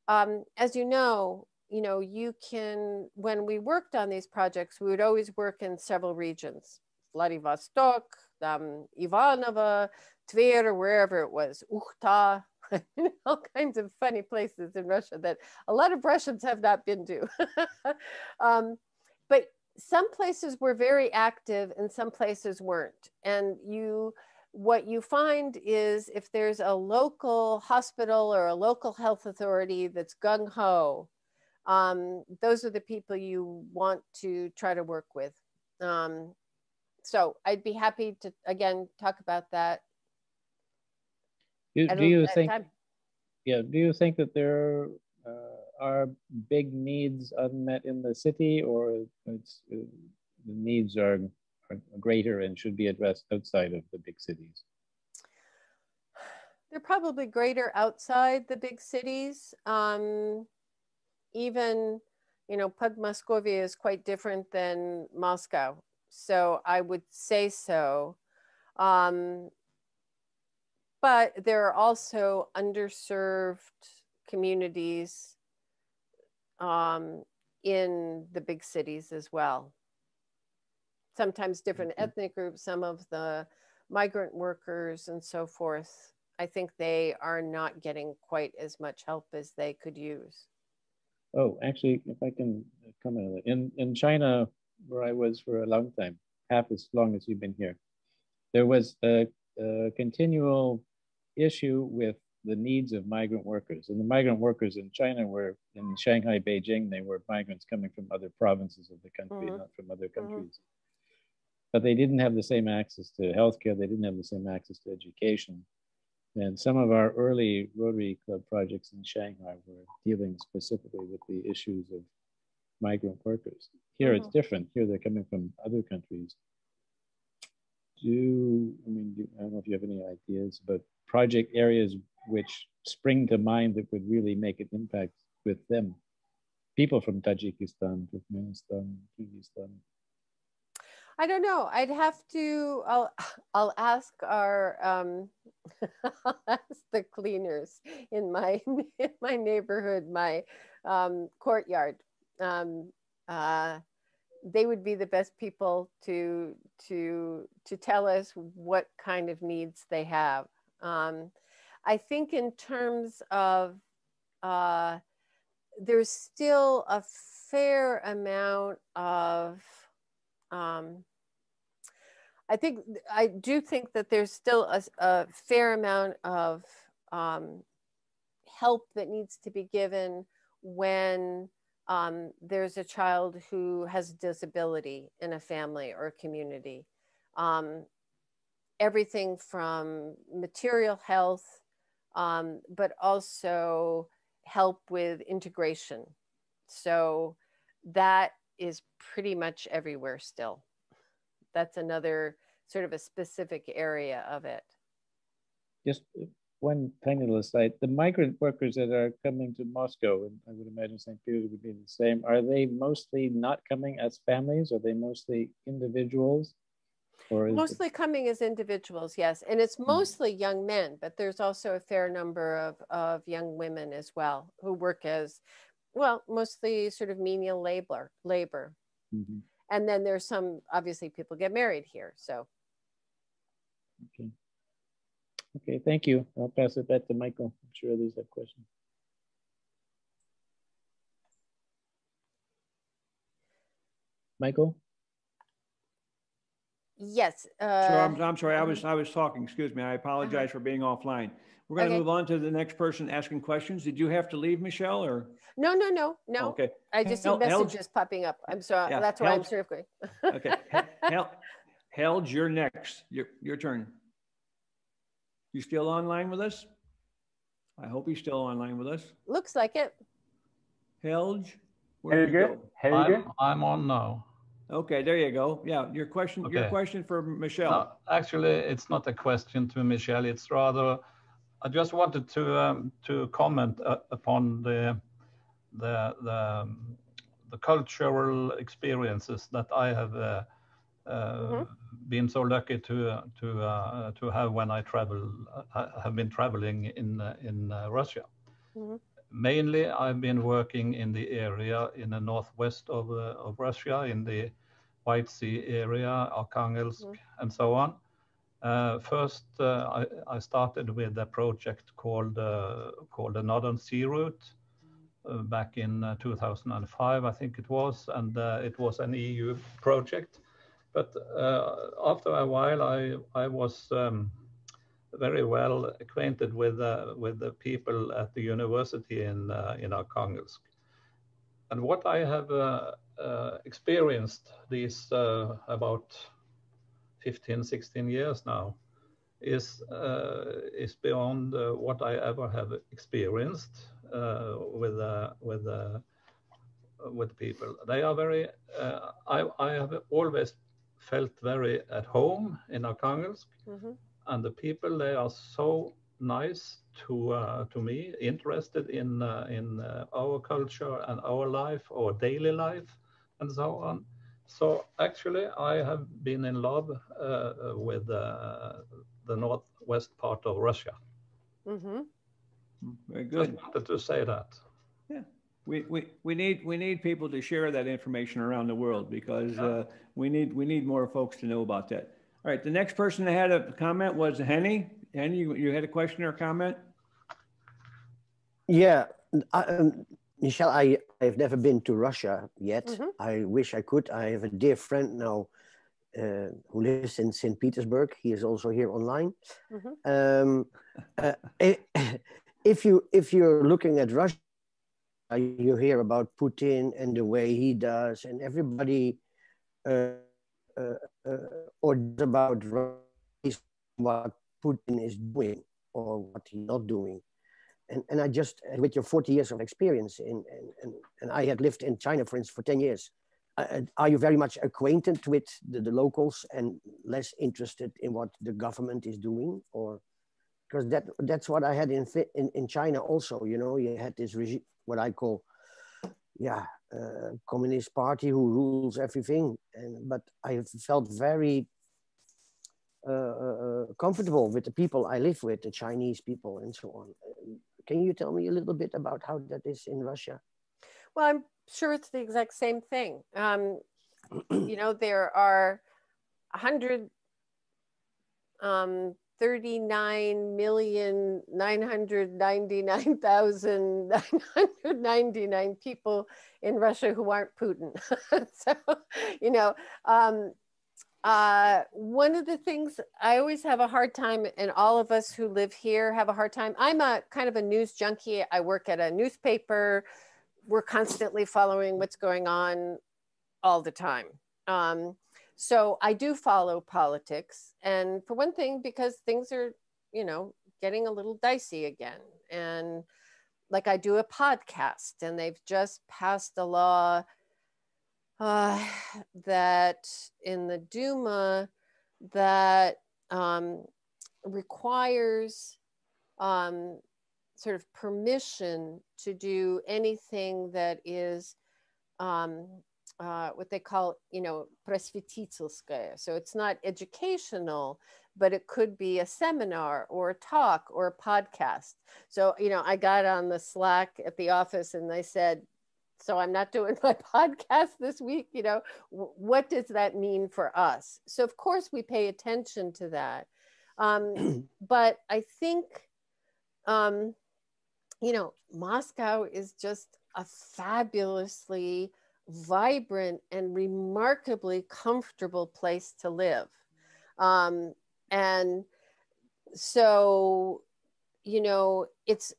as you know, you can, when we worked on these projects, we would always work in several regions. Vladivostok, Ivanova, Tver, or wherever it was, Ukhta, all kinds of funny places in Russia that a lot of Russians have not been to. But some places were very active and some places weren't. And what you find is if there's a local hospital or a local health authority that's gung-ho, those are the people you want to try to work with. So I'd be happy to, again, talk about that. Do you think that there are big needs unmet in the city, or the needs are greater and should be addressed outside of the big cities? They're probably greater outside the big cities. Even, Podmoskovia is quite different than Moscow. So I would say so. But there are also underserved communities in the big cities as well. Sometimes different ethnic groups, some of the migrant workers and so forth. I think they are not getting quite as much help as they could use. Oh, actually, if I can comment on it. In China, where I was for a long time, half as long as you've been here, there was a continual issue with the needs of migrant workers. And the migrant workers in China were, in Shanghai, Beijing, they were migrants coming from other provinces of the country, not from other countries. But they didn't have the same access to healthcare. They didn't have the same access to education. And some of our early Rotary Club projects in Shanghai were dealing specifically with the issues of migrant workers. Here it's different. Here they're coming from other countries. I don't know if you have any ideas, but project areas which spring to mind that would really make an impact with them. People from Tajikistan, Turkmenistan, Kyrgyzstan. I don't know. I'd have to, I'll ask our, I'll ask the cleaners in my neighborhood, my courtyard. they would be the best people to tell us what kind of needs they have. I think in terms of, there's still a fair amount of, I do think that there's still a fair amount of help that needs to be given when there's a child who has a disability in a family or a community. Everything from material health, but also help with integration. So that is pretty much everywhere still. That's another sort of a specific area of it. Just one tiny little aside, the migrant workers that are coming to Moscow, and I would imagine St. Petersburg would be the same, are they mostly not coming as families? Are they mostly individuals? Or mostly coming as individuals, yes. And it's mostly young men, but there's also a fair number of young women as well who work as, well, mostly sort of menial labor. Mm-hmm. And then there's some, obviously people get married here, so. Okay. Okay, thank you. I'll pass it back to Michael. I'm sure others have questions. Michael? Yes. Sure, I'm sorry, I was talking, excuse me. I apologize for being offline. We're going to move on to the next person asking questions. Did you have to leave, Michelle, or? No. Oh, okay. I just see messages popping up. I'm sorry. Yeah, that's why I'm sort of going. Okay. Helge, you're next. Your turn. You still online with us? I hope he's still online with us. Looks like it. Helge, where did you go? I'm on now. Okay, there you go. Yeah, your question. Okay. Your question for Michelle. No, actually, it's not a question to Michelle. It's rather, I just wanted to comment upon the cultural experiences that I have been so lucky to have when I have been traveling in Russia. Mm-hmm. Mainly, I've been working in the area in the northwest of Russia, in the White Sea area, Arkhangelsk, and so on. First, I started with a project called the Northern Sea Route back in 2005, I think it was, and it was an EU project. But after a while, I was very well acquainted with the people at the university in Arkhangelsk. And what I have experienced these about 15, 16 years now is beyond what I ever have experienced with people. They are very, I have always felt very at home in Arkhangelsk. Mm-hmm. And the people, they are so nice to me, interested in our culture and our life, our daily life, and so on. So actually, I have been in love with the northwest part of Russia. Mm-hmm. Very good. Just wanted to say that. Yeah, we need people to share that information around the world, because we need more folks to know about that. All right, the next person that had a comment was Henny. Henny, you had a question or a comment? Yeah, Michelle, I've never been to Russia yet. Mm-hmm. I wish I could. I have a dear friend now who lives in St. Petersburg. He is also here online. Mm-hmm. If you're looking at Russia, you hear about Putin and the way he does, and everybody or about what Putin is doing or what he's not doing. And I just, with your 40 years of experience, and I had lived in China, for instance, for 10 years, are you very much acquainted with the locals and less interested in what the government is doing? Or because that's what I had in China also, you know, you had this regime, what I call, Communist Party who rules everything. But I felt very comfortable with the people I live with, the Chinese people and so on. Can you tell me a little bit about how that is in Russia? Well, I'm sure it's the exact same thing. You know, there are 139,999,999 people in Russia who aren't Putin. So, you know, one of the things I always have a hard time, and all of us who live here have a hard time. I'm a kind of a news junkie. I work at a newspaper. We're constantly following what's going on all the time. So I do follow politics. And for one thing, because things are, you know, getting a little dicey again. And like I do a podcast, and they've just passed a law that in the Duma that requires sort of permission to do anything that is what they call, you know, просветительское. So it's not educational, but it could be a seminar or a talk or a podcast. So, you know, I got on the Slack at the office and they said, so I'm not doing my podcast this week, you know, what does that mean for us? So of course we pay attention to that. But I think, you know, Moscow is just a fabulously vibrant and remarkably comfortable place to live. And so, you know, it's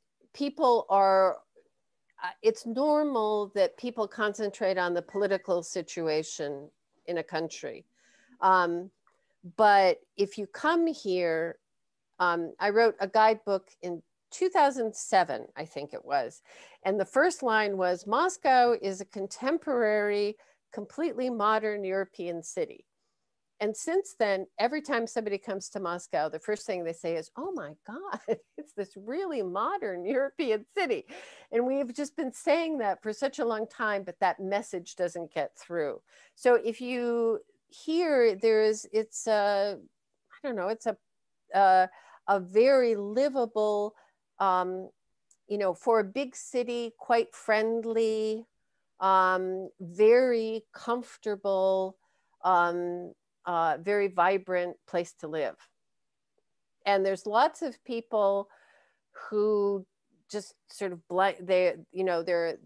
normal that people concentrate on the political situation in a country. But if you come here, I wrote a guidebook in 2007, I think it was. And the first line was, Moscow is a contemporary, completely modern European city. And since then, every time somebody comes to Moscow, the first thing they say is, oh my God, it's this really modern European city. And we've just been saying that for such a long time, but that message doesn't get through. So if you hear it's a very livable, you know, for a big city, quite friendly, very comfortable, very vibrant place to live. And there's lots of people who just sort of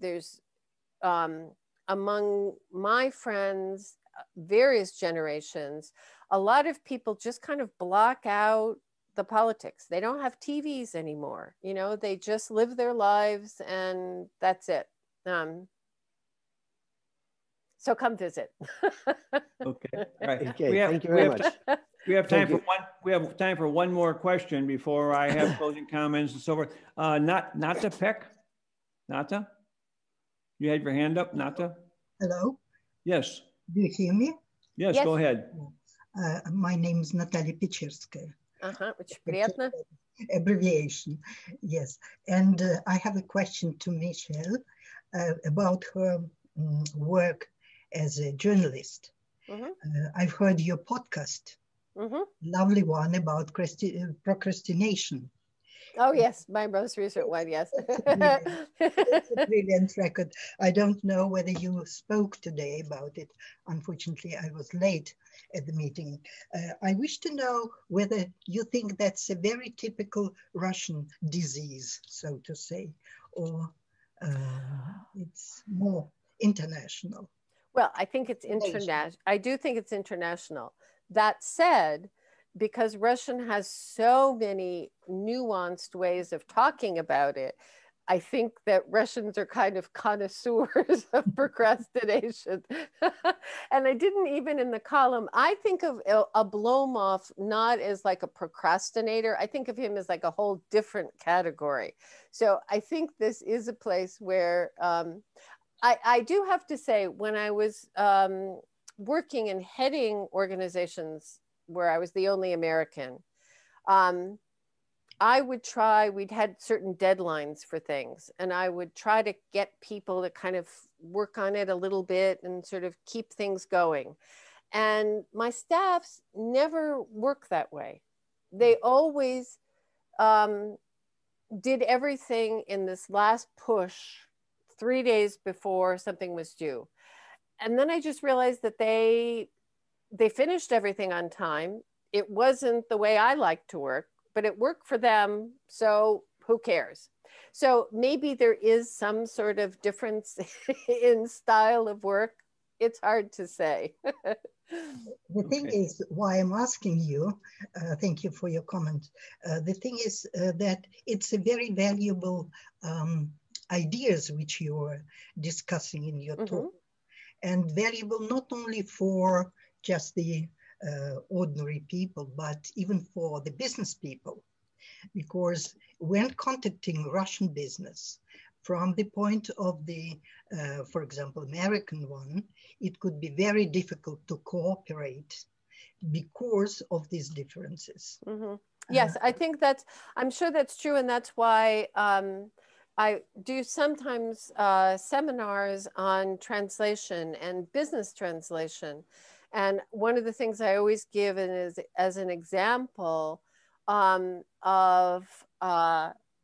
there's among my friends, various generations, a lot of people just kind of block out the politics. They don't have TVs anymore. You know, they just live their lives and that's it. So come visit. Okay. All right. Okay. Thank you very much. We have time for one more question before I have closing comments and so forth. Nata Peck. Nata, you had your hand up, Nata? Hello. Yes. Do you hear me? Yes, go ahead. My name is Natalia Pechersky. Очень приятно. Abbreviation, yes. And I have a question to Michele about her work as a journalist. I've heard your podcast, lovely one about procrastination. Oh yes, my most recent one, yes. It's a brilliant record. I don't know whether you spoke today about it. Unfortunately, I was late at the meeting. I wish to know whether you think that's a very typical Russian disease, so to say, or it's more international. Well, I think it's international. I do think it's international. That said, because Russian has so many nuanced ways of talking about it, I think that Russians are kind of connoisseurs of procrastination. And I didn't even in the column, I think of Oblomov not as like a procrastinator. I think of him as like a whole different category. So I think this is a place where I do have to say, when I was working and heading organizations where I was the only American, I would try, we'd had certain deadlines for things, and I would try to get people to kind of work on it a little bit and sort of keep things going. And my staffs never work that way. They always did everything in this last push 3 days before something was due. and then I just realized that they finished everything on time. It wasn't the way I like to work, but it worked for them. So who cares? So maybe there is some sort of difference in style of work. It's hard to say. The thing is, why I'm asking you, thank you for your comment. The thing is that it's a very valuable ideas which you're discussing in your talk, and valuable not only for just the ordinary people, but even for the business people. Because when contacting Russian business, from the point of the, for example, American one, it could be very difficult to cooperate because of these differences. Yes, I think I'm sure that's true. And that's why I do sometimes seminars on translation and business translation. And one of the things I always give is as an example of,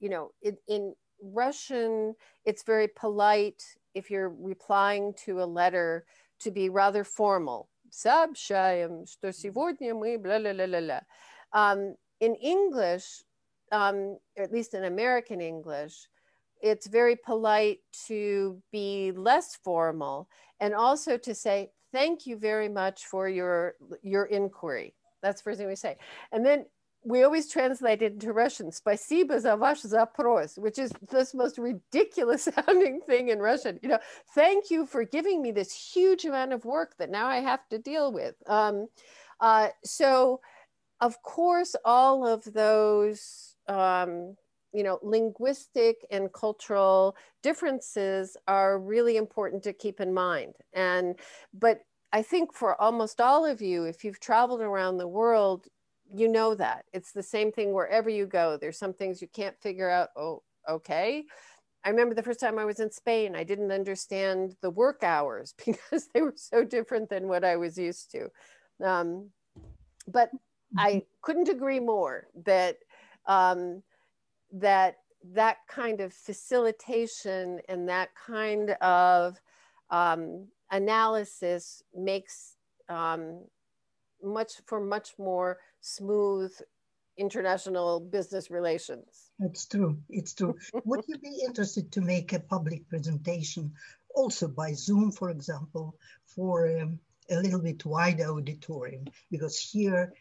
you know, in Russian, it's very polite if you're replying to a letter to be rather formal. Сообщаем, что сегодня мы blah, blah, blah, blah, blah. In English, at least in American English, it's very polite to be less formal and also to say, thank you very much for your inquiry. That's the first thing we say. And then we always translate it into Russian, спасибо за ваш запрос, which is the most ridiculous sounding thing in Russian. You know, thank you for giving me this huge amount of work that now I have to deal with. So, of course, all of those, you know, linguistic and cultural differences are really important to keep in mind. But I think for almost all of you, if you've traveled around the world, you know that it's the same thing wherever you go. There's some things you can't figure out. Oh, okay. I remember the first time I was in Spain, I didn't understand the work hours because they were so different than what I was used to. But I couldn't agree more that that kind of facilitation and that kind of analysis makes much more smooth international business relations. It's true. It's true. Would you be interested to make a public presentation also by Zoom, for example, for a little bit wider auditorium? Because here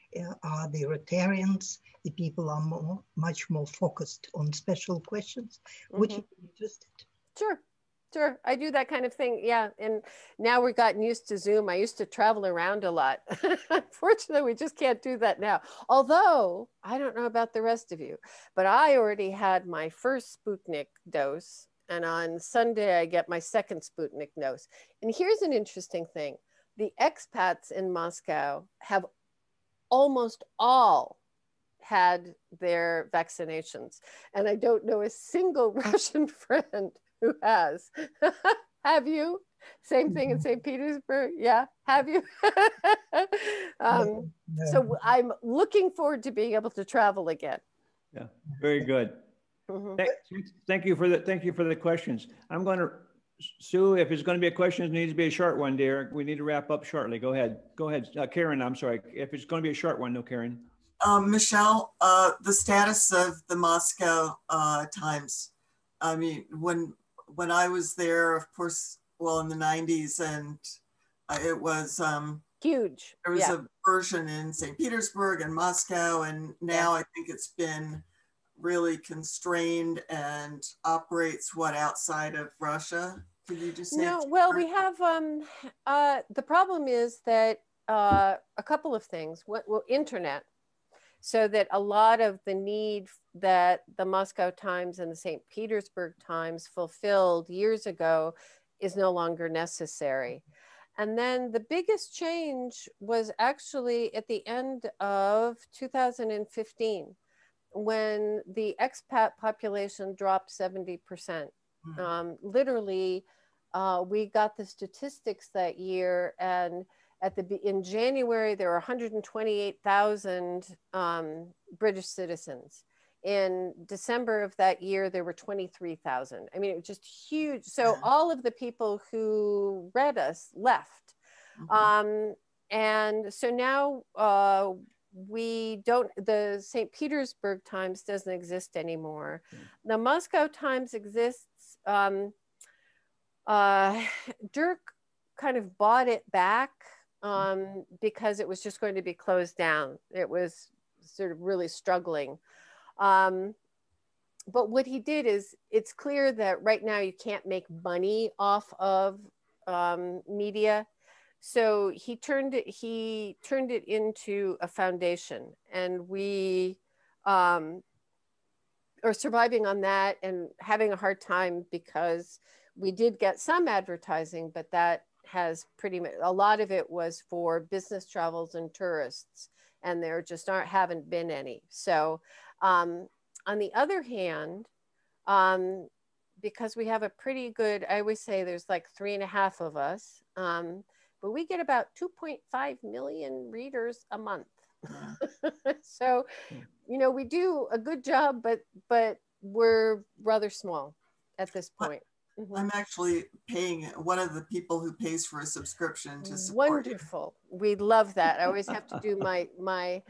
are the Rotarians, the people are much more focused on special questions. Would you be interested? Sure. Sure, I do that kind of thing. Yeah, and now we've gotten used to Zoom. I used to travel around a lot. Unfortunately, we just can't do that now. Although, I don't know about the rest of you, but I already had my first Sputnik dose, and on Sunday, I get my second Sputnik dose. And here's an interesting thing. The expats in Moscow have almost all had their vaccinations, and I don't know a single Russian friend who has. Have you? Same thing in St. Petersburg? Yeah, have you? So I'm looking forward to being able to travel again. Yeah, very good. Thank you for the questions. I'm going to, Sue, if it's going to be a question, it needs to be a short one, dear. We need to wrap up shortly. Go ahead. Go ahead. Karen, I'm sorry. If it's going to be a short one, no, Karen. Michele, the status of the Moscow Times. I mean, when I was there, of course, well, in the 90s, and it was huge. There was a version in St. Petersburg and Moscow, and now I think it's been really constrained and operates outside of Russia. Could you just say? No, well, we have the problem is that a couple of things. Well, internet. So that a lot of the need that the Moscow Times and the St. Petersburg Times fulfilled years ago is no longer necessary. And then the biggest change was actually at the end of 2015, when the expat population dropped 70%. Literally, we got the statistics that year, and in January, there were 128,000 British citizens. in December of that year, there were 23,000. I mean, it was just huge. So all of the people who read us left. And so now we don't, the St. Petersburg Times doesn't exist anymore. The Moscow Times exists. Dirk kind of bought it back because it was just going to be closed down. It was sort of really struggling. But what he did is, it's clear that right now you can't make money off of media. So he turned it into a foundation, and we are surviving on that and having a hard time because we did get some advertising, but that has pretty much, a lot of it was for business travels and tourists, and there just haven't been any. So on the other hand, because we have a pretty good, I always say there's like 3.5 of us, but we get about 2.5 million readers a month. So, you know, we do a good job, but we're rather small at this point. I'm actually paying one of the people who pays for a subscription to support. Wonderful. We love that. I always have to do my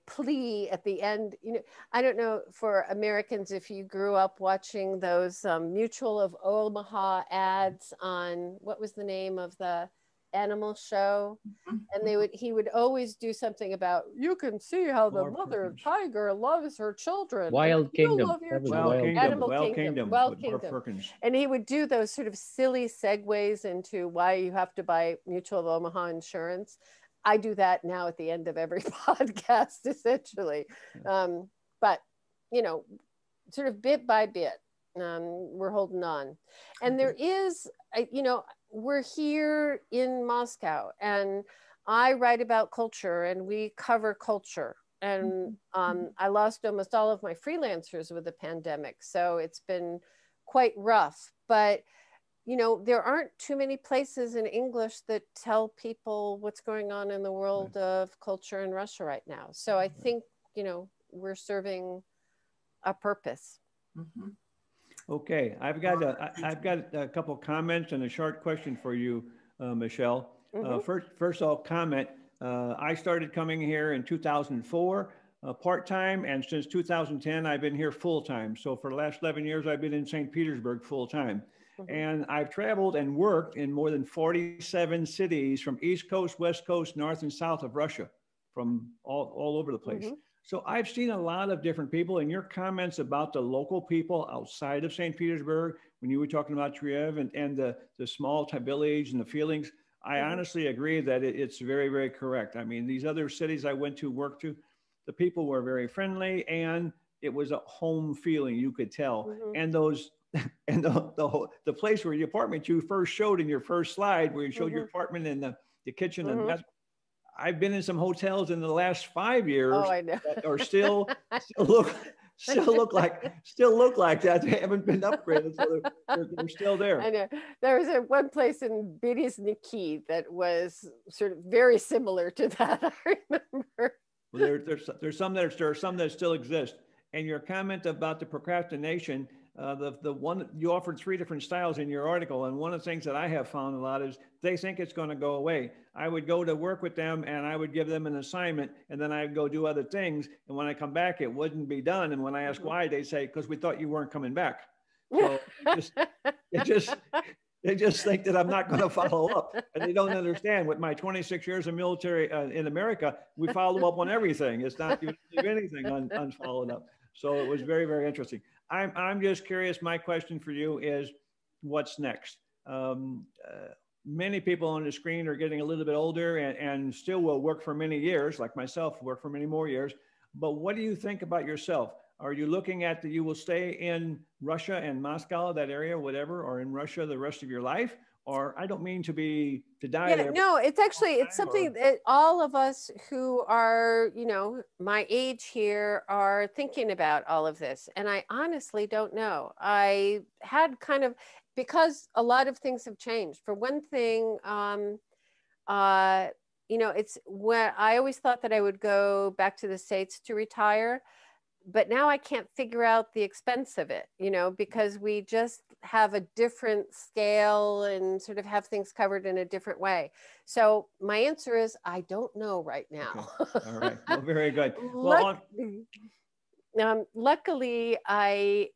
plea at the end. You know, I don't know for Americans if you grew up watching those Mutual of Omaha ads on, what was the name of the animal show? And he would always do something about, you can see how the mother tiger loves her children. Wild Kingdom. Animal Kingdom. Wild Kingdom. And he would do those sort of silly segues into why you have to buy Mutual of Omaha insurance. I do that now at the end of every podcast, essentially. But, you know, sort of bit by bit, we're holding on. And there is, you know, we're here in Moscow, and I write about culture, and we cover culture. And I lost almost all of my freelancers with the pandemic, so it's been quite rough. But, you know, there aren't too many places in English that tell people what's going on in the world of culture in Russia right now. So I think, you know, we're serving a purpose. Okay, I've got a couple of comments and a short question for you, Michele. First I'll comment. I started coming here in 2004, part-time, and since 2010, I've been here full-time. So for the last 11 years, I've been in St. Petersburg full-time. And I've traveled and worked in more than 47 cities from East Coast, West Coast, North and South of Russia, from all over the place. So I've seen a lot of different people, and your comments about the local people outside of St. Petersburg, when you were talking about Triev and the small village and the feelings, I honestly agree that it's very, very correct. I mean, these other cities I went to, work to, the people were very friendly, and it was a home feeling, you could tell. And those, and the place where the apartment you first showed in your first slide, where you showed your apartment and the kitchen and bathroom, I've been in some hotels in the last 5 years that are still look like that. They haven't been upgraded, so they're still there. I know. There was one place in Berdy that was sort of very similar to that. I remember. Well, there's some that still exist. And your comment about the procrastination, the one you offered 3 different styles in your article, and one of the things that I have found a lot is they think it's going to go away. I would go to work with them, and I would give them an assignment, and then I'd go do other things. And when I come back, it wouldn't be done. And when I ask why, they say, because we thought you weren't coming back. So they just think that I'm not going to follow up, and they don't understand. With my 26 years of military in America, we follow up on everything. It's not you leave anything unfollowed up. So it was very, very interesting. I'm just curious. My question for you is, what's next? Many people on the screen are getting a little bit older and still will work for many years, like myself, work for many more years. But what do you think about yourself? Are you looking at that you will stay in Russia and Moscow, that area, whatever, or in Russia the rest of your life? Or I don't mean to die there. No, it's actually, it's something that all of us who are, you know, my age here are thinking about all of this. And I honestly don't know. I had kind of, because a lot of things have changed. For one thing, you know, it's when I always thought that I would go back to the States to retire. but now I can't figure out the expense of it, you know, because we just have a different scale and sort of have things covered in a different way. So my answer is, I don't know right now. Okay. All right. Well, very good. Well, luckily, I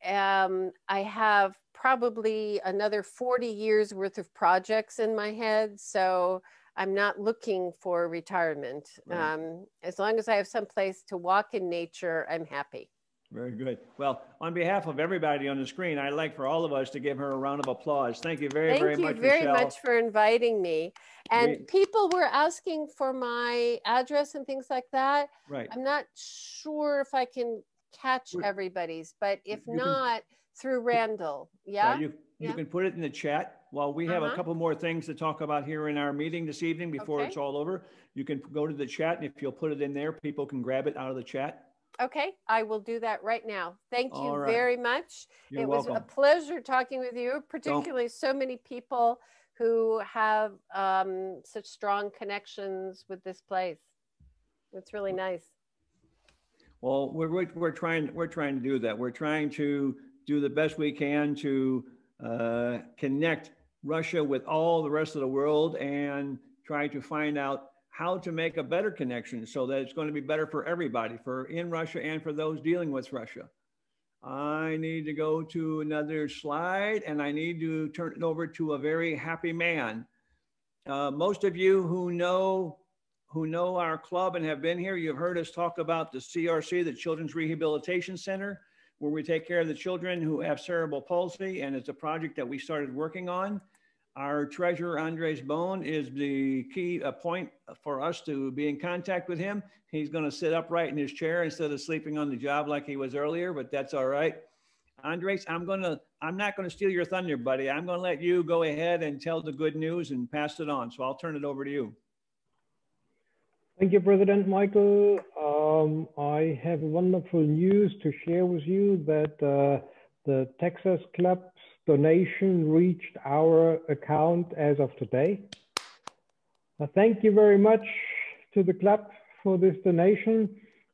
have probably another 40 years worth of projects in my head. So I'm not looking for retirement. Right. As long as I have some place to walk in nature, I'm happy. Very good. Well, on behalf of everybody on the screen, I'd like for all of us to give her a round of applause. Thank you very much, Michele. Thank you very much for inviting me. And people were asking for my address and things like that. Right. I'm not sure if I can catch everybody's, but if not, through Randall. Yeah? You can put it in the chat. While we have a couple more things to talk about here in our meeting this evening before it's all over, you can go to the chat, and if you'll put it in there, people can grab it out of the chat. Okay, I will do that right now. Thank you very much. You're it welcome. was a pleasure talking with you, particularly so many people who have such strong connections with this place. It's really nice. Well, we're trying to do that. We're trying to do the best we can to connect Russia with all the rest of the world and try to find out how to make a better connection so that it's going to be better for everybody, for in Russia and for those dealing with Russia. I need to go to another slide, and I need to turn it over to a very happy man. Most of you who know our club and have been here, you've heard us talk about the CRC, the Children's Rehabilitation Center, where we take care of the children who have cerebral palsy, and it's a project that we started working on. Our treasurer, Andres Bone, is the key point for us to be in contact with him. He's going to sit upright in his chair instead of sleeping on the job like he was earlier, but that's all right. Andres, I'm not going to steal your thunder, buddy. I'm going to let you go ahead and tell the good news and pass it on. So I'll turn it over to you. Thank you, President Michael. I have wonderful news to share with you that the Texas Club's donation reached our account as of today. Thank you very much to the club for this donation.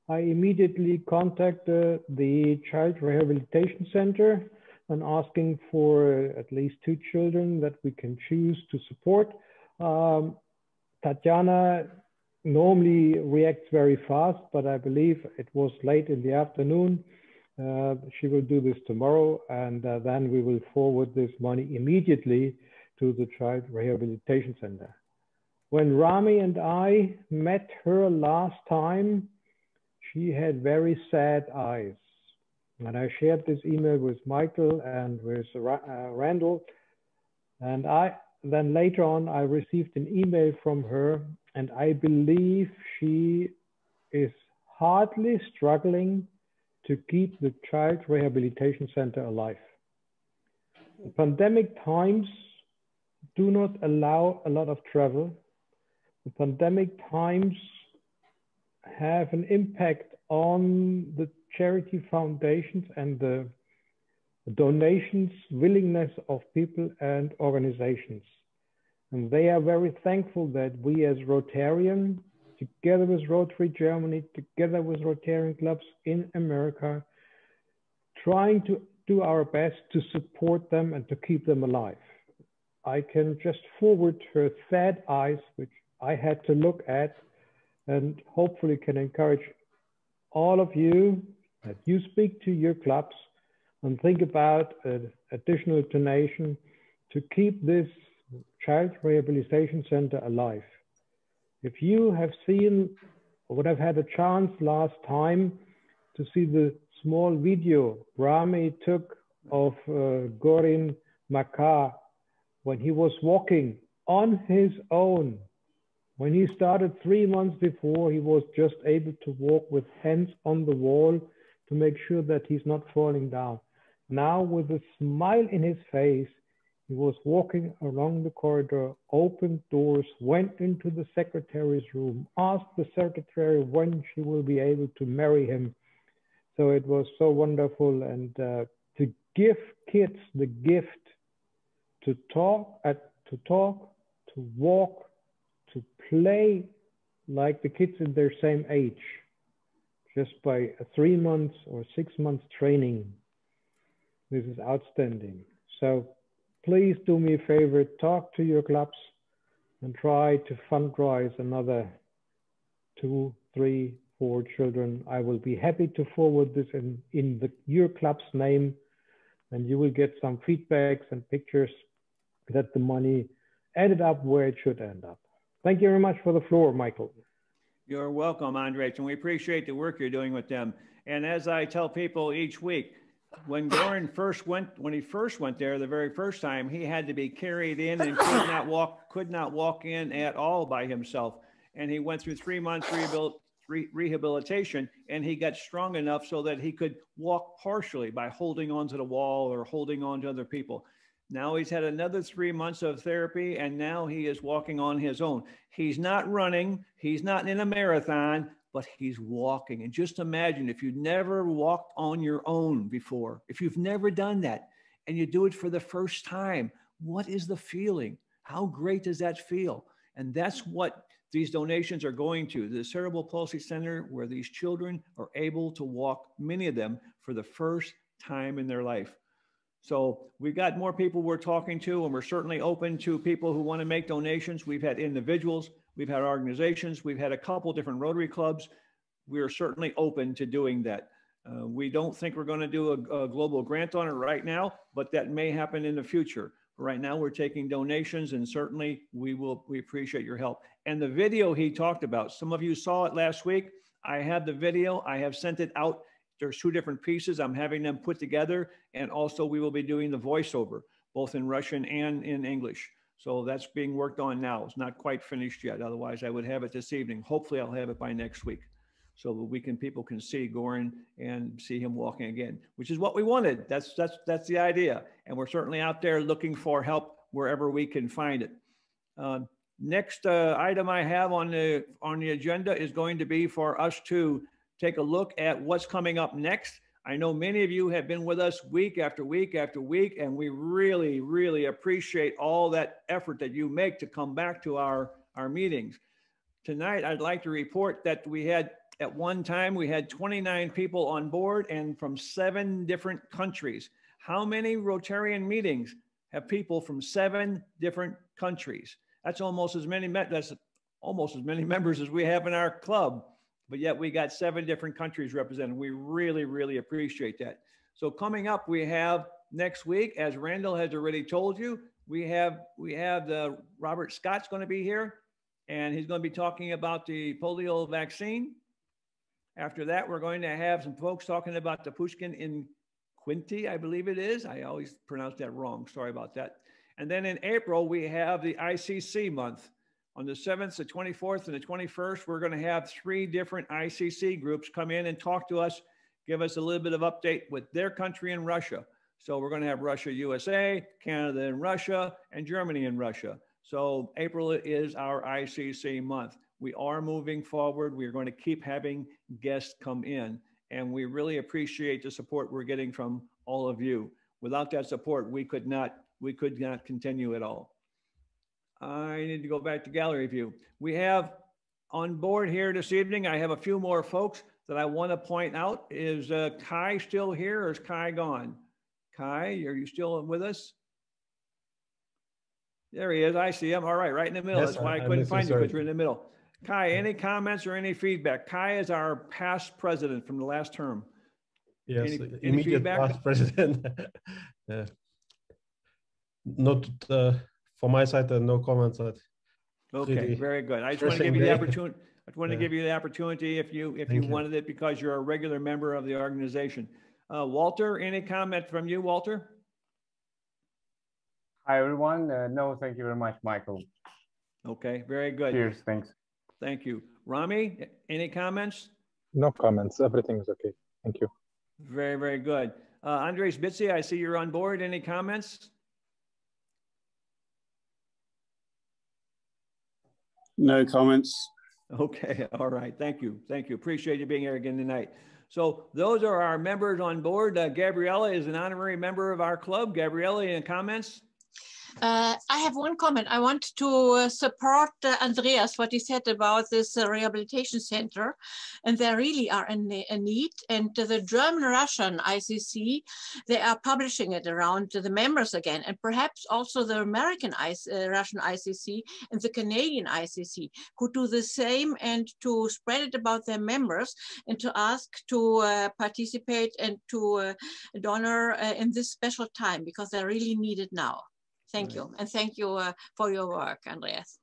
I immediately contacted the Child Rehabilitation Center and asking for at least 2 children that we can choose to support. Tatiana normally reacts very fast, but I believe it was late in the afternoon. She will do this tomorrow, and then we will forward this money immediately to the Child Rehabilitation Center. When Rami and I met her last time, she had very sad eyes. And I shared this email with Michael and with Randall. And then later on, I received an email from her, and I believe she is hardly struggling to keep the Child Rehabilitation Center alive. The pandemic times do not allow a lot of travel. The pandemic times have an impact on the charity foundations and the donations willingness of people and organizations. And they are very thankful that we as Rotarian, together with Rotary Germany, together with Rotarian clubs in America, trying to do our best to support them and to keep them alive. I can just forward her sad eyes, which I had to look at, and hopefully can encourage all of you that you speak to your clubs and think about an additional donation to keep this Child Rehabilitation Center alive. If you have seen or would have had a chance last time to see the small video Rami took of Gorin Makar when he was walking on his own. When he started 3 months before, he was just able to walk with hands on the wall to make sure that he's not falling down. Now, with a smile in his face, he was walking along the corridor, opened doors, went into the secretary's room, asked the secretary when she will be able to marry him. So it was so wonderful. And to give kids the gift to talk, to walk, to play like the kids in their same age. just by a 3 months or 6 months training. This is outstanding. So please do me a favor, talk to your clubs and try to fundraise another 2, 3, 4 children. I will be happy to forward this in your club's name, and you will get some feedbacks and pictures that the money ended up where it should end up. Thank you very much for the floor, Michael. You're welcome, Andres, and we appreciate the work you're doing with them. And as I tell people each week, when Goran first went there the very first time, he had to be carried in and could not walk in at all by himself. And he went through 3 months rehabilitation, and he got strong enough so that he could walk partially by holding onto the wall or holding on to other people. Now he's had another 3 months of therapy, and now he is walking on his own. He's not running, he's not in a marathon, but he's walking. And just imagine if you've never walked on your own before, if you've never done that, and you do it for the first time, what is the feeling? How great does that feel? And that's what these donations are going to, the Cerebral Palsy Center, where these children are able to walk, many of them, for the first time in their life. So we've got more people we're talking to, and we're certainly open to people who want to make donations. We've had individuals, we've had organizations, we've had a couple different Rotary clubs. We are certainly open to doing that. We don't think we're going to do a global grant on it right now, but that may happen in the future. Right now, we're taking donations, and certainly we appreciate your help. And the video he talked about, some of you saw it last week. I have the video. I have sent it out. There's 2 different pieces. I'm having them put together. And also we will be doing the voiceover, both in Russian and in English. So that's being worked on now. It's not quite finished yet. Otherwise, I would have it this evening. Hopefully, I'll have it by next week, so that people can see Goran and see him walking again, which is what we wanted. That's the idea. And we're certainly out there looking for help wherever we can find it. Next item I have on the agenda is going to be for us to take a look at what's coming up next. I know many of you have been with us week after week after week, and we really, really appreciate all that effort that you make to come back to our meetings. Tonight, I'd like to report that at one time, we had 29 people on board, and from 7 different countries. How many Rotarian meetings have people from 7 different countries? That's almost as many members as we have in our club, but yet we got 7 different countries represented. We really, really appreciate that. So coming up, we have next week, as Randall has already told you, we have the Robert Scott's going to be here, and he's going to be talking about the polio vaccine. After that, we're going to have some folks talking about the Pushkin Institute, I believe it is. I always pronounce that wrong. Sorry about that. And then in April, we have the ICC month. On the 7th, the 24th, and the 21st, we're going to have 3 different ICC groups come in and talk to us, give us a little bit of update with their country and Russia. So we're going to have Russia, USA, Canada and Russia, and Germany and Russia. So April is our ICC month. We are moving forward. We're going to keep having guests come in, and we really appreciate the support we're getting from all of you. Without that support, we could not continue at all. I need to go back to gallery view. We have on board here this evening, I have a few more folks that I want to point out. Is Kai still here, or is Kai gone? Kai, are you still with us? There he is. I see him. All right, right in the middle. Yes, that's why I couldn't find you, because you're in the middle. Kai, any comments or any feedback? Kai is our past president from the last term. Yes, any immediate feedback? past president. Not for my side, no comments. Okay, really very good. I just want to give you the opportunity. I want to give you the opportunity if you wanted it, because you're a regular member of the organization. Walter, any comment from you, Walter? Hi, everyone. No, thank you very much, Michael. Okay, very good. Cheers, thanks. Thank you. Rami, any comments? No comments. Everything is okay. Thank you. Very, very good. Andres Bitsi, I see you're on board. Any comments? No comments. Okay, all right. Thank you. Thank you. Appreciate you being here again tonight. So those are our members on board. Gabriella is an honorary member of our club. Gabriella, any comments? I have one comment. I want to support Andreas, what he said about this rehabilitation center, and they really are in need. And the German-Russian ICC, they are publishing it around the members again, and perhaps also the American Russian ICC and the Canadian ICC could do the same and to spread it about their members and to ask to participate and to donor in this special time, because they really need it now. Thank you. And thank you for your work, Andreas.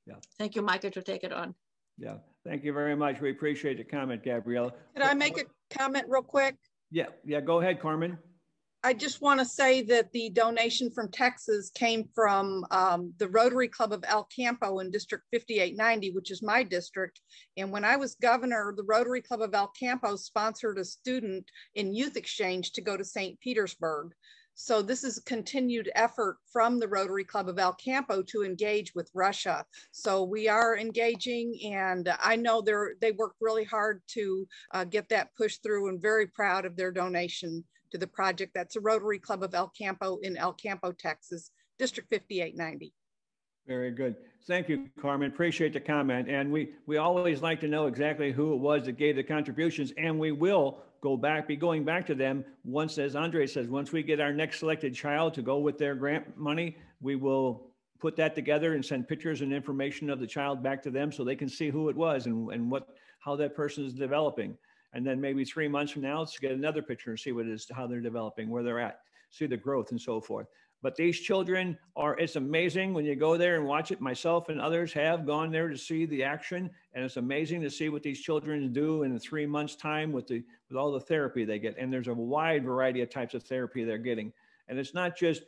Yeah. Thank you, Michael, to take it on. Yeah. Thank you very much. We appreciate the comment, Gabriella. Could I make a comment real quick? Yeah. Yeah. Go ahead, Carmen. I just want to say that the donation from Texas came from the Rotary Club of El Campo in District 5890, which is my district. And when I was governor, the Rotary Club of El Campo sponsored a student in youth exchange to go to St. Petersburg. So this is a continued effort from the Rotary Club of El Campo to engage with Russia. So we are engaging, and I know they worked really hard to get that pushed through, and very proud of their donation to the project. That's a Rotary Club of El Campo in El Campo, Texas, District 5890. Very good. Thank you, Carmen. Appreciate the comment. And we always like to know exactly who it was that gave the contributions, and we will be going back to them once, as Andre says, once we get our next selected child to go with their grant money, we will put that together and send pictures and information of the child back to them so they can see who it was and how that person is developing. And then maybe 3 months from now, let's get another picture and see what it is, how they're developing, where they're at, see the growth and so forth. But these children it's amazing when you go there and watch it. Myself and others have gone there to see the action, and it's amazing to see what these children do in 3 months' time with all the therapy they get. And there's a wide variety of types of therapy they're getting. And it's not just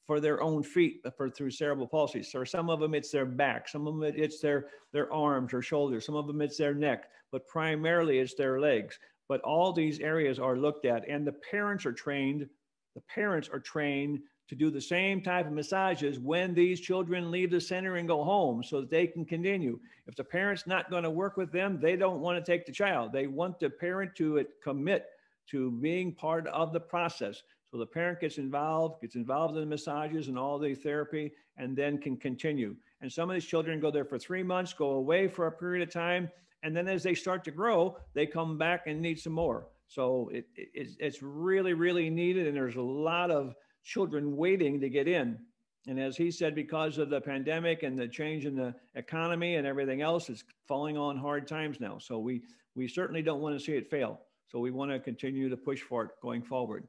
for their own feet, but through cerebral palsy. So some of them, it's their back. Some of them, it's their arms or shoulders. Some of them, it's their neck. But primarily, it's their legs. But all these areas are looked at, and the parents are trained. The parents are trained to do the same type of massages when these children leave the center and go home so that they can continue. If the parent's not going to work with them, they don't want to take the child. They want the parent to commit to being part of the process. So the parent gets involved in the massages and all the therapy, and then can continue. And some of these children go there for 3 months, go away for a period of time, and then as they start to grow, they come back and need some more. So it's really, really needed, and there's a lot of children waiting to get in. And as he said, because of the pandemic and the change in the economy and everything else, it's falling on hard times now. So we certainly don't want to see it fail. So we want to continue to push for it going forward.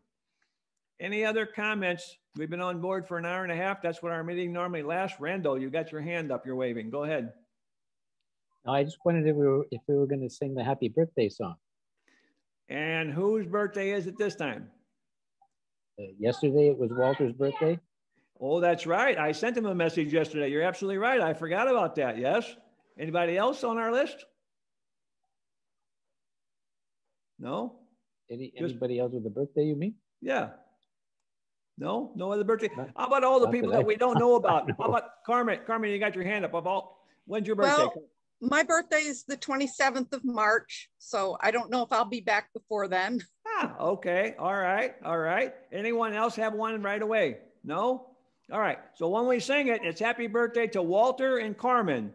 Any other comments? We've been on board for an hour and a half. That's what our meeting normally lasts. Randall, you got your hand up. You're waving. Go ahead. No, I just wondered if we were going to sing the happy birthday song. And whose birthday is it this time? Yesterday it was Walter's birthday. Oh, that's right. I sent him a message yesterday. You're absolutely right. I forgot about that. Yes. Anybody else on our list? No? Anybody else with a birthday, you mean? Yeah. No other birthday. How about all the people that we don't know about? How about Carmen? Carmen, you got your hand up. When's your birthday? Well, my birthday is the 27th of March, so I don't know if I'll be back before then. Okay. All right. Anyone else have one right away? No? All right. So when we sing it, it's happy birthday to Walter and Carmen.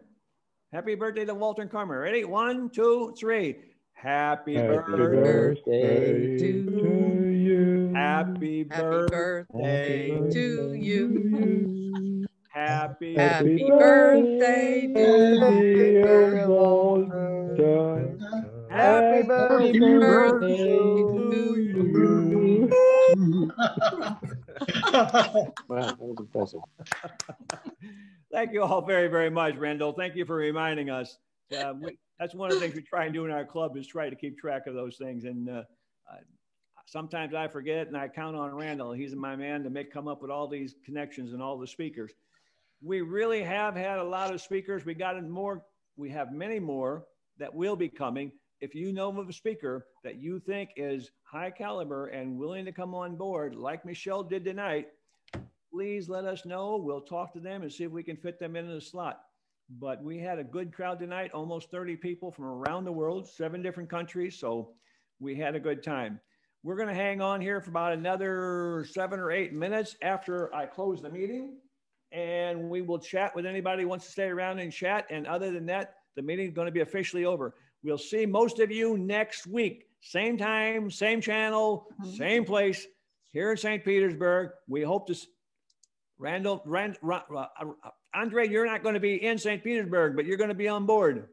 Happy birthday to Walter and Carmen. Ready? 1, 2, 3. Happy birthday to you. Happy birthday to you. Happy birthday, dear Walter. Happy birthday to you. Wow, that was impressive. Thank you all very, very much, Randall. Thank you for reminding us. That's one of the things we try and do in our club, is try to keep track of those things. And sometimes I forget, and I count on Randall. He's my man to come up with all these connections and all the speakers. We really have had a lot of speakers. We have many more that will be coming. If you know of a speaker that you think is high caliber and willing to come on board, like Michele did tonight, please let us know. We'll talk to them and see if we can fit them into the slot. But we had a good crowd tonight, almost 30 people from around the world, 7 different countries. So we had a good time. We're going to hang on here for about another 7 or 8 minutes after I close the meeting. and we will chat with anybody who wants to stay around and chat. And other than that, the meeting is going to be officially over. We'll see most of you next week. Same time, same channel, same place here in St. Petersburg. We hope to, Andre, you're not going to be in St. Petersburg, but you're going to be on board.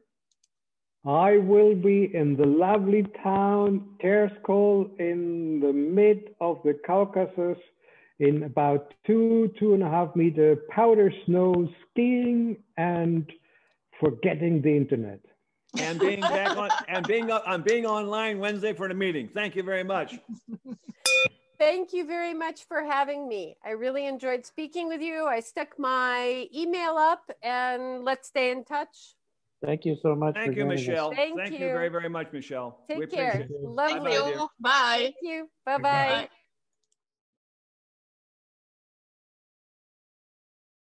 I will be in the lovely town Terskol in the mid of the Caucasus in about 2.5 meter powder snow, skiing and forgetting the internet. And being back on and being online Wednesday for the meeting. Thank you very much. Thank you very much for having me. I really enjoyed speaking with you. I stuck my email up, and let's stay in touch. Thank you so much. Thank you, Michelle. Thank you very, very much, Michelle. Take care. Lovely. Bye-bye, dear. Bye. Thank you. Bye-bye.